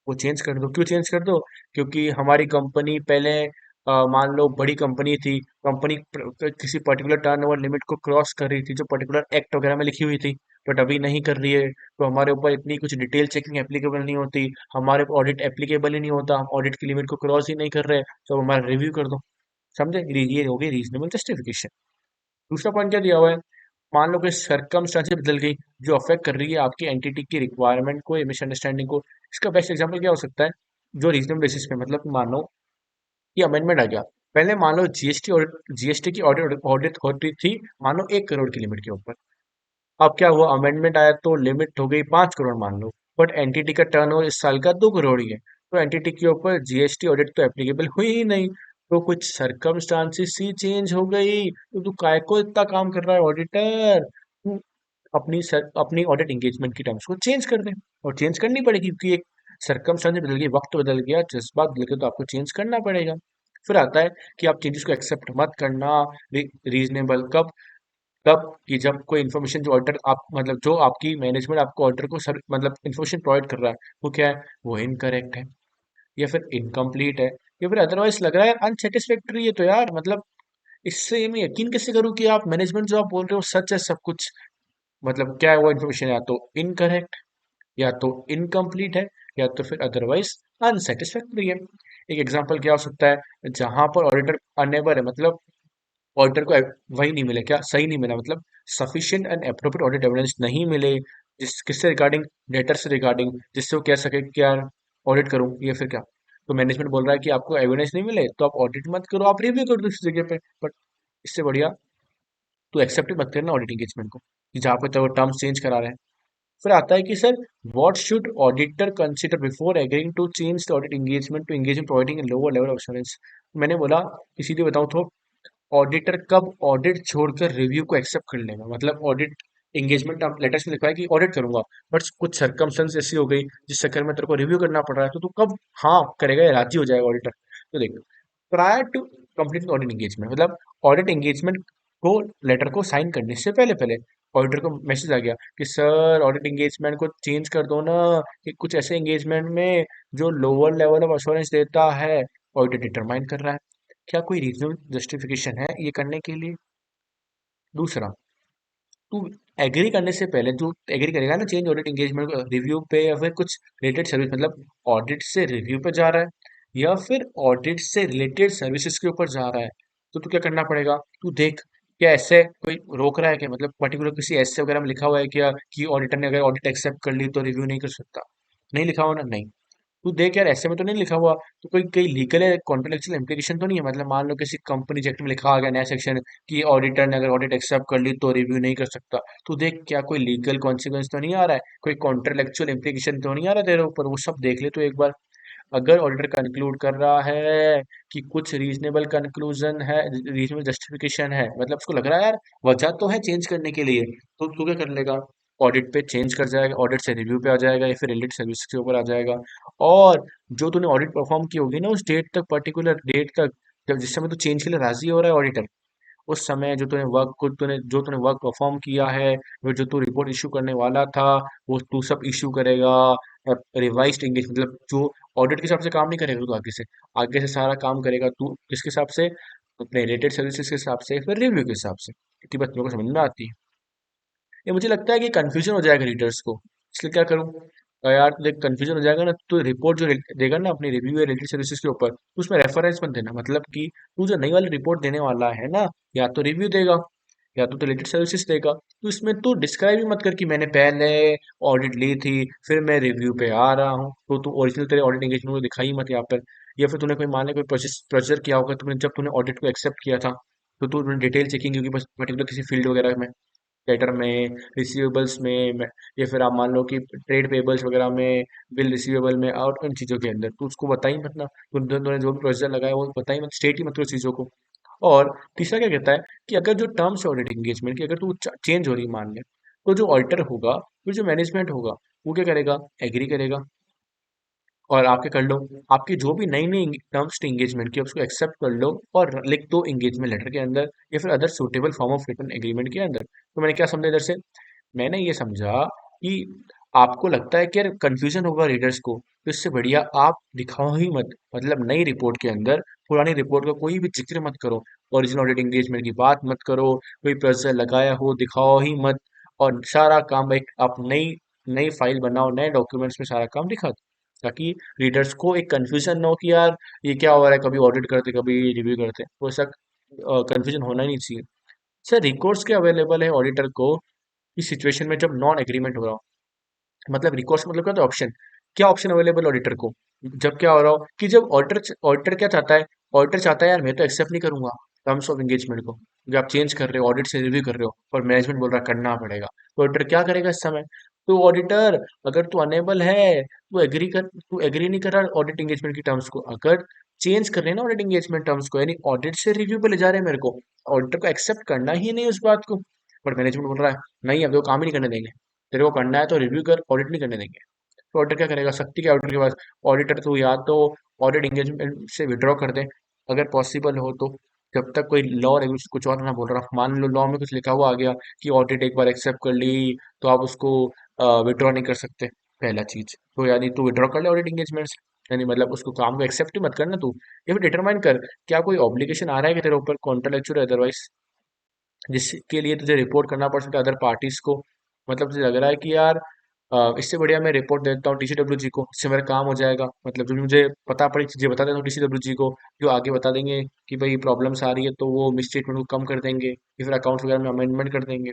वो चेंज कर दो। क्यों चेंज कर दो? क्योंकि हमारी कंपनी पहले मान लो बड़ी कंपनी थी, कंपनी किसी पर्टिकुलर टर्नओवर लिमिट को क्रॉस कर रही थी जो पर्टिकुलर एक्ट वगैरह में लिखी हुई थी, बट अभी नहीं कर रही है, तो हमारे ऊपर इतनी कुछ डिटेल चेकिंग एप्लीकेबल नहीं होती, हमारे ऊपर ऑडिट एप्लीकेबल ही नहीं होता, हम ऑडिट की लिमिट को क्रॉस ही नहीं कर रहे, तो हमारा रिव्यू कर दो। समझे? ये हो गई रीजनेबल जस्टिफिकेशन। दूसरा पॉइंट क्या दिया हुआ है? मान लो कि सर्कमस्टांसेस बदल गई जो अफेक्ट कर रही है आपकी एंटिटी की रिक्वायरमेंट को या मिसअंडरस्टैंडिंग को। इसका बेस्ट एग्जांपल क्या हो सकता है? जो रीजनेबल बेसिस पे, मतलब मान लो ये अमेंडमेंट आ गया, पहले मान लो जीएसटी ऑडिट, जीएसटी की ऑडिट ऑडिट होती थी मान लो 1 करोड़ की लिमिट के ऊपर। अब क्या हुआ, अमेंडमेंट आया तो लिमिट हो गई 5 करोड़ मान लो, बट एंटिटी का टर्नओवर इस साल का 2 करोड़ ही है, तो एंटिटी के ऊपर जीएसटी ऑडिट तो एप्लीकेबल हुई ही नहीं। तो कुछ सरकमस्टांसिस ही चेंज हो गई, तो तू काय को इतना काम कर रहा है ऑडिटर? तू अपनी ऑडिट एंगेजमेंट की टर्म्स को चेंज कर दे, और चेंज करनी पड़ेगी क्योंकि एक सरकमस्टांस बदल गई, वक्त बदल गया, जज्बात बदल गए, तो आपको चेंज करना पड़ेगा। फिर आता है कि आप चेंजेस को एक्सेप्ट मत करना। रीजनेबल कब? तब कि जब कोई इन्फॉर्मेशन जो ऑर्डर आप, मतलब जो आपकी मैनेजमेंट आपको ऑर्डर को सर मतलब इन्फॉर्मेशन प्रोवाइड कर रहा है, वो क्या है, वो इनकरेक्ट है, या फिर इनकम्प्लीट है, या फिर अदरवाइज लग रहा है अनसेटिस्फैक्ट्री है, तो यार मतलब इससे मैं यकीन कैसे करूं कि आप मैनेजमेंट जो आप बोल रहे हो सच है सब कुछ? मतलब क्या है वो इन्फॉर्मेशन, या तो इनकरेक्ट, या तो इनकम्प्लीट है, या तो फिर अदरवाइज अनसेटिस्फैक्ट्री है। एक एग्जांपल क्या हो सकता है, जहां पर ऑडिटर अनेबर है, मतलब ऑडिटर को वही नहीं मिले, क्या सही नहीं मिला, मतलब sufficient and appropriate audit evidence नहीं मिले, जिस किससे रिगार्डिंग, डेटर से रिगार्डिंग, जिससे वो कह सके कि यार ऑडिट करूं, या फिर क्या। तो मैनेजमेंट बोल रहा है कि आपको एविडेंस नहीं मिले तो आप ऑडिट मत करो, आप रिव्यू कर दो इस जगह पे, बट इससे बढ़िया तो एक्सेप्ट मत करना ऑडिट एंगेजमेंट को, कि जहाँ पे तो टर्म्स चेंज करा रहे हैं। फिर आता है कि sir, what should auditor consider before agreeing to change the audit engagement to engage in providing lower level of assurance. मैंने बोला कि सीधे बताऊं तो ऑडिटर कब ऑडिट छोड़कर रिव्यू को एक्सेप्ट कर लेगा, मतलब ऑडिट एंगेजमेंट आप लेटर्स में लिखा है कि ऑडिट करूंगा, बट कुछ सर्कमस्टेंस ऐसी हो गई जिस चक्कर में तेरे को रिव्यू करना पड़ रहा है, तो तू कब हाँ करेगा या राजी हो जाएगा ऑडिटर? तो देख, prior to complete audit engagement, मतलब ऑडिट एंगेजमेंट को, लेटर को साइन करने से पहले पहले ऑडिटर को मैसेज आ गया कि सर ऑडिट एंगेजमेंट को चेंज कर दो ना, कि कुछ ऐसे एंगेजमेंट में जो लोअर लेवल ऑफ अश्योरेंस देता है, ऑडिटर डिटरमाइन कर रहा है। क्या कोई रीजनल जस्टिफिकेशन है ये करने के लिए? दूसरा, तू एग्री करने से पहले, जो एग्री करेगा ना चेंज ऑडिट एंगेजमेंट रिव्यू पे या फिर कुछ रिलेटेड सर्विस, मतलब ऑडिट से रिव्यू पे जा रहा है या फिर ऑडिट से रिलेटेड सर्विसेज के ऊपर जा रहा है, तो तू क्या करना पड़ेगा, तू देख क्या ऐसे कोई रोक रहा है क्या, मतलब पर्टिकुलर किसी ऐसे वगैरह में लिखा हुआ है क्या कि ऑडिटर ने अगर ऑडिट एक्सेप्ट कर ली तो रिव्यू नहीं कर सकता? नहीं लिखा हुआ ना, नहीं। तू देख यार ऐसे में तो नहीं लिखा हुआ, तो कोई कई लीगल है कॉन्ट्रोवर्शियल इम्प्लीकेशन तो नहीं है, मतलब मान लो किसी कंपनी एक्ट में लिखा आ गया नया सेक्शन कि ऑडिटर ने अगर ऑडिट एक्सेप्ट कर ली तो रिव्यू नहीं कर सकता। तू देख क्या कोई लीगल कॉन्सिक्वेंस तो नहीं आ रहा है, कोई कॉन्ट्रोवर्शियल इम्प्लीकेशन तो नहीं आ रहा तेरे ऊपर, वो सब देख ले तो एक बार। अगर ऑडिटर कंक्लूड कर रहा है कि कुछ रीजनेबल कंक्लूजन है, रीजनेबल जस्टिफिकेशन है, मतलब उसको लग रहा है यार वजह तो है चेंज करने के लिए, तो तू क्या कर लेगा, ऑडिट पे चेंज कर जाएगा, ऑडिट से रिव्यू पे आ जाएगा या फिर रिलेटेड सर्विस के ऊपर आ जाएगा। और जो तूने ऑडिट परफॉर्म की होगी ना उस डेट तक, पर्टिकुलर डेट तक, जब जिस समय तू चेंज के लिए राजी हो रहा है ऑडिटर, उस समय जो तूने वर्क परफॉर्म किया है, वो जो तू रिपोर्ट इशू करने वाला था, वो तू सब इशू करेगा। रिवाइज्ड इंग्लिश, मतलब जो ऑडिट के हिसाब से काम नहीं करेगा तू, आगे से सारा काम करेगा तू किसके हिसाब से, अपने रिलेटेड सर्विसेज के हिसाब से, फिर रिव्यू के हिसाब से। इतनी बात मेरे को समझ में आती है। ये मुझे लगता है कि कंफ्यूजन हो जाएगा रीडर्स को, इसलिए क्या करूँ, यार देख कंफ्यूजन हो जाएगा ना, तो रिपोर्ट जो देगा ना अपनी रिव्यू या रिलेटेड सर्विसेज के ऊपर, तो उसमें रेफरेंस मत देना, मतलब कि तू जो नई वाली रिपोर्ट देने वाला है ना, या तो रिव्यू देगा या तो रिलेटेड सर्विसेज देगा, तो इसमें तू डिस्क्राइब ही मत कर कि मैंने पहले ऑडिट ली थी फिर मैं रिव्यू पे आ रहा हूँ, तो तू ओरिजिनल तेरे ऑडिट एंगेजमेंट को दिखाई मत यहाँ पर। या फिर तूने कोई मान ले कोई प्रोसेस किया होगा, तुमने जब तूने ऑडिट को एक्सेप्ट किया था, तो तूने डिटेल चेकिंग की बस पर्टिकुलर किसी फील्ड वगैरह में, डेटर में, रिसीवेबल्स में, या फिर आप मान लो कि ट्रेड पेबल्स वगैरह में, बिल रिसीवेबल में, और उन चीज़ों के अंदर तो उसको बता ही मत ना। तो उन्होंने जो भी प्रोसीजर लगाया वो बता ही मत, स्टेट ही मत करो चीज़ों को। और तीसरा क्या कहता है कि अगर जो टर्म्स है ऑडिट एंगेजमेंट की अगर तो चेंज हो रही है मान ले, तो जो ऑडिटर होगा, फिर जो मैनेजमेंट होगा, वो क्या करेगा, एग्री करेगा और आपके कर लो, आपकी जो भी नई नई टर्म्स टू एंगेजमेंट की उसको एक्सेप्ट कर लो और लिख दो एंगेजमेंट लेटर के अंदर या फिर other suitable form of written agreement के अंदर। तो मैंने क्या समझा इधर से, मैंने ये समझा कि आपको लगता है कि यार कंफ्यूजन होगा रीडर्स को, तो इससे बढ़िया आप दिखाओ ही मत, मतलब नई रिपोर्ट के अंदर पुरानी रिपोर्ट का कोई भी जिक्र मत करो, ओरिजिनल ऑडिट एंगेजमेंट की बात मत करो, कोई प्रेशर लगाया हो दिखाओ ही मत, और सारा काम एक आप नई नई फाइल बनाओ, नए डॉक्यूमेंट्स में सारा काम दिखा दो, ताकि रीडर्स को एक कंफ्यूजन ना हो कि यार ये क्या हो रहा है, कभी ऑडिट करते कभी रिव्यू करते, वो ऐसा कंफ्यूजन होना ही नहीं चाहिए। सर रिकॉर्ड्स क्या अवेलेबल है ऑडिटर को इस सिचुएशन में जब नॉन एग्रीमेंट हो रहा हो, मतलब रिकॉर्ड्स मतलब क्या होता है, ऑप्शन, क्या ऑप्शन अवेलेबल ऑडिटर को, जब क्या हो रहा हो कि जब ऑडिटर ऑडिटर क्या चाहता है, ऑडिटर चाहता है यार मैं तो एक्सेप्ट नहीं करूंगा टर्म्स ऑफ एंगेजमेंट को, जो आप चेंज कर रहे हो ऑडिट से रिव्यू कर रहे हो और मैनेजमेंट बोल रहा है करना पड़ेगा, तो ऑडिटर क्या करेगा इस समय, तो ऑडिटर अगर तू अनेबल है, तू एग्री नहीं कर रहा ऑडिट एंगेजमेंट की टर्म्स को, अगर चेंज कर रहे हैं ना ऑडिट एंगेजमेंट टर्म्स को, यानी ऑडिट से रिव्यू पे ले जा रहे हैं मेरे को, ऑडिटर को एक्सेप्ट करना ही नहीं उस बात को, पर मैनेजमेंट बोल रहा है नहीं अब तो काम ही नहीं करने देंगे, तेरे को करना है तो रिव्यू कर, ऑडिट नहीं करने देंगे। तो ऑडिटर क्या करेगा, शक्ति क्या ऑडिटर के पास, ऑडिटर तो या तो ऑडिट एंगेजमेंट से विड्रॉ कर दे अगर पॉसिबल हो तो, जब तक कोई लॉ रेगुलेशन कुछ और ना बोल रहा, मान लो लॉ में कुछ लिखा हुआ आ गया कि ऑडिट एक बार एक्सेप्ट कर ली तो आप उसको विड्रॉ नहीं कर सकते, पहला चीज तो यानी तू विड्रॉ कर ले ऑडिट एंगेजमेंट से, यानी मतलब उसको काम को एक्सेप्ट ही मत करना तू, या फिर डिटरमाइन कर क्या कोई ऑब्लिगेशन आ रहा है कि तेरे ऊपर कॉन्ट्राक्चुअल अदरवाइज, जिसके लिए तुझे रिपोर्ट करना पड़ सकता है अदर पार्टीज को, मतलब तुझे लग रहा है कि यार इससे बढ़िया मैं रिपोर्ट देता हूँ टीसीडब्ल्यू जी को, इससे मेरा काम हो जाएगा, मतलब जो भी मुझे पता पड़ी चीजें बता देता हूँ टीसीडब्ल्यू जी को, जो आगे बता देंगे कि भाई प्रॉब्लम्स आ रही है तो वो मिसस्टेटमेंट को कम कर देंगे या फिर अकाउंट्स वगैरह में अमेंडमेंट कर देंगे।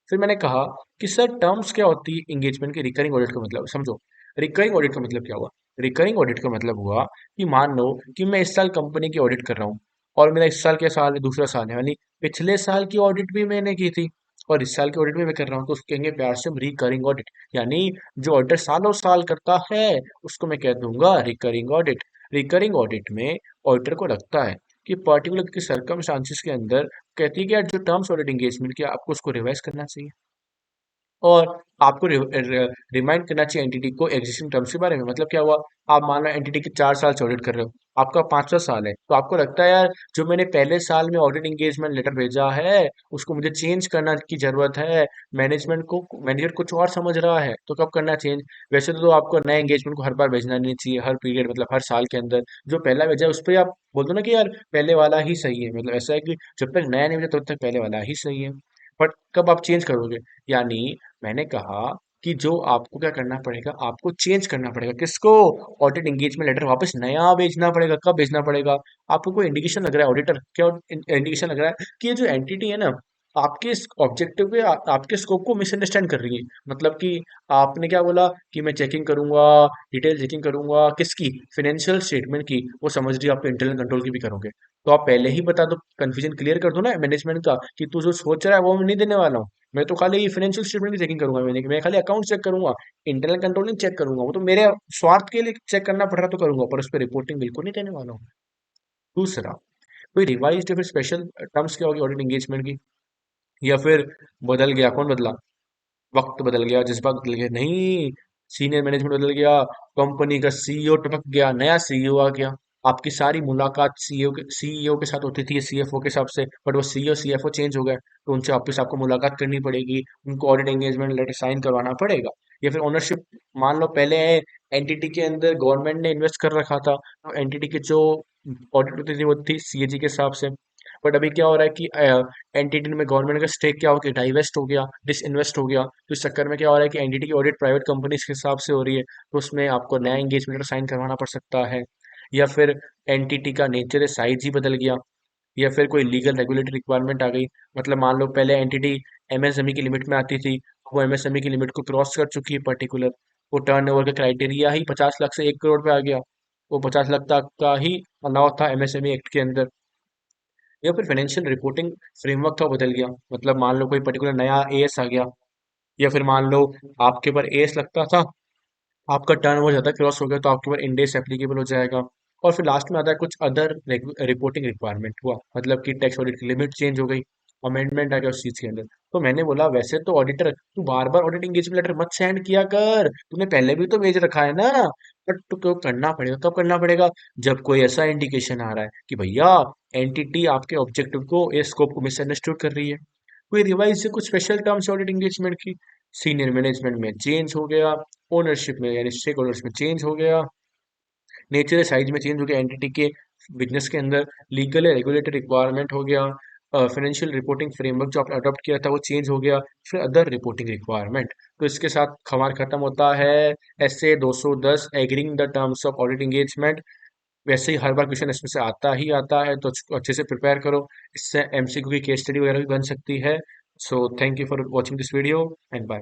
फिर मैंने कहा कि सर टर्म्स क्या होती है एंगेजमेंट की, रिकरिंग ऑडिट का मतलब समझो, रिकरिंग ऑडिट का मतलब क्या हुआ, रिकरिंग ऑडिट का मतलब हुआ कि मान लो कि मैं इस साल कंपनी की ऑडिट कर रहा हूँ और मेरा इस साल क्या साल है, दूसरा साल है, यानी पिछले साल की ऑडिट भी मैंने की थी और इस साल की ऑडिट भी मैं कर रहा हूँ, तो उसको कहेंगे प्यार से रिकरिंग ऑडिट, यानी जो ऑडिटर सालों साल करता है उसको मैं कह दूंगा रिकरिंग ऑडिट। रिकरिंग ऑडिट में ऑडिटर को लगता है कि पर्टिकुलर के सर्कमस्टांसिस के अंदर कहती है कि यार जो टर्म्स ऑडिट एंगेजमेंट किया आपको उसको रिवाइज करना चाहिए और आपको रिमाइंड करना चाहिए एंटिटी को एग्जिस्टिंग टर्म्स के बारे में। मतलब क्या हुआ, आप मान लो एंटिटी के 4 साल से ऑडिट कर रहे हो, आपका 5वां साल है, तो आपको लगता है यार जो मैंने पहले साल में ऑडिट एंगेजमेंट लेटर भेजा है उसको मुझे चेंज करना की जरूरत है, मैनेजर कुछ और समझ रहा है, तो कब करना चेंज, वैसे तो आपको नए एंगेजमेंट को हर बार भेजना नहीं चाहिए, हर पीरियड मतलब हर साल के अंदर जो पहला भेजा है उस पर आप बोल दो ना कि यार पहले वाला ही सही है, मतलब ऐसा है कि जब तक नया नहीं भेजा तब तक पहले वाला ही सही है। बट कब आप चेंज करोगे, यानी मैंने कहा कि जो आपको क्या करना पड़ेगा, आपको चेंज करना पड़ेगा किसको, ऑडिट एंगेजमेंट लेटर वापस नया भेजना पड़ेगा। कब भेजना पड़ेगा, आपको कोई इंडिकेशन लग रहा है ऑडिटर, क्या इंडिकेशन लग रहा है कि ये जो एंटिटी है ना आपके ऑब्जेक्टिव पे आपके स्कोप को मिसअंडरस्टैंड कर रही है, मतलब कि आपने क्या बोला कि मैं चेकिंग करूंगा, डिटेल चेकिंग करूंगा किसकी, फाइनेंशियल स्टेटमेंट की, वो समझ रही है आप इंटरनल कंट्रोल की भी करोगे, तो आप पहले ही बता दो, कंफ्यूजन क्लियर कर दो ना मैनेजमेंट का कि तू जो सोच रहा है वो मैं नहीं देने वाला हूँ, मैं तो खाली फाइनेंशियल स्टेटमेंट की चेकिंग करूंगा, मैं खाली अकाउंट चेक करूंगा, इंटरनल कंट्रोलिंग चेक करूंगा, वो तो मेरे स्वार्थ के लिए चेक करना पड़ रहा तो करूंगा, पर उस पर रिपोर्टिंग बिल्कुल नहीं देने वाला हूँ। दूसरा, कोई रिवाइज्ड या फिर स्पेशल टर्म्स क्या होगी ऑडिट एंगेजमेंट की, या फिर बदल गया, कौन बदला, वक्त बदल गया, जज्बात बदल गया, नहीं, सीनियर मैनेजमेंट बदल गया, कंपनी का सीईओ टपक गया, नया सीईओ आ गया, आपकी सारी मुलाकात सीईओ के साथ होती थी सीएफओ के हिसाब से, बट वो सीईओ सीएफओ चेंज हो गए तो उनसे वापस आपको मुलाकात करनी पड़ेगी, उनको ऑडिट एंगेजमेंट लेटर साइन करवाना पड़ेगा, या फिर ओनरशिप, मान लो पहले एंटिटी के अंदर गवर्नमेंट ने इन्वेस्ट कर रखा था तो एंटिटी की जो ऑडिट होती थी वो थी सीएजी के हिसाब से, बट अभी क्या हो रहा है कि एंटिटी में गवर्नमेंट का स्टेक क्या हो गया, डाइवेस्ट हो गया, डिसइन्वेस्ट हो गया, तो इस चक्कर में क्या हो रहा है कि एनडीटी की ऑडिट प्राइवेट कंपनीज के हिसाब से हो रही है, तो उसमें आपको नया एंगेजमेंट साइन करवाना पड़ सकता है, या फिर एनटीटी का नेचर साइज ही बदल गया, या फिर कोई लीगल रेगुलेटरी रिक्वायरमेंट आ गई, मतलब मान लो पहले एंटिटी एमएसएमई की लिमिट में आती थी, वो एमएसएमई की लिमिट को क्रॉस कर चुकी है पर्टिकुलर, वो टर्नओवर का क्राइटेरिया ही 50 लाख से 1 करोड़ पे आ गया, वो 50 लाख तक का ही अलाउ था एमएसएमई एक्ट के अंदर, या फिर फाइनेंशियल रिपोर्टिंग फ्रेमवर्क था वो बदल गया, मतलब मान लो कोई पर्टिकुलर नया एएस आ गया, या फिर मान लो आपके ऊपर एएस लगता था, आपका टर्न ओवर ज़्यादा क्रॉस हो गया तो आपके ऊपर इंडेस एप्लीकेबल हो जाएगा। और फिर लास्ट में आता है कुछ अदर रिपोर्टिंग रिक्वायरमेंट हुआ, मतलब कि टैक्स ऑडिट की लिमिट चेंज हो गई, अमेंडमेंट आ गया उस चीज़ के अंदर। तो मैंने बोला वैसे तो ऑडिटर तू बार बार ऑडिट एंगेजमेंट लेटर मत सेंड किया कर, तूने पहले भी तो भेज रखा है ना, बट तो करना पड़ेगा, कब करना पड़ेगा, जब कोई ऐसा इंडिकेशन आ रहा है कि भैया एंटिटी आपके ऑब्जेक्टिव को या स्कोप को मिसअंडरस्टूड कर रही है, कोई रिवाइज से कुछ स्पेशल टर्म्स ऑडिट एंगेजमेंट की, सीनियर मैनेजमेंट में चेंज हो गया, ओनरशिप में यानी स्टेक होल्डर्स में चेंज हो गया, नेचर साइज में चेंज हो गया एंटिटी के, बिजनेस के अंदर लीगल या रेगुलेटरी रिक्वायरमेंट हो गया, फाइनेंशियल रिपोर्टिंग फ्रेमवर्क जो आपने अडॉप्ट किया था वो चेंज हो गया, फिर अदर रिपोर्टिंग रिक्वायरमेंट। तो इसके साथ हमारा खत्म होता है SA 210 agreeing the terms of audit engagement. वैसे ही हर बार क्वेश्चन इसमें से आता ही आता है, तो उसको अच्छे से प्रिपेयर करो, इससे एमसीक्यू की केस स्टडी वगैरह भी बन सकती है। So thank you for watching this video and bye.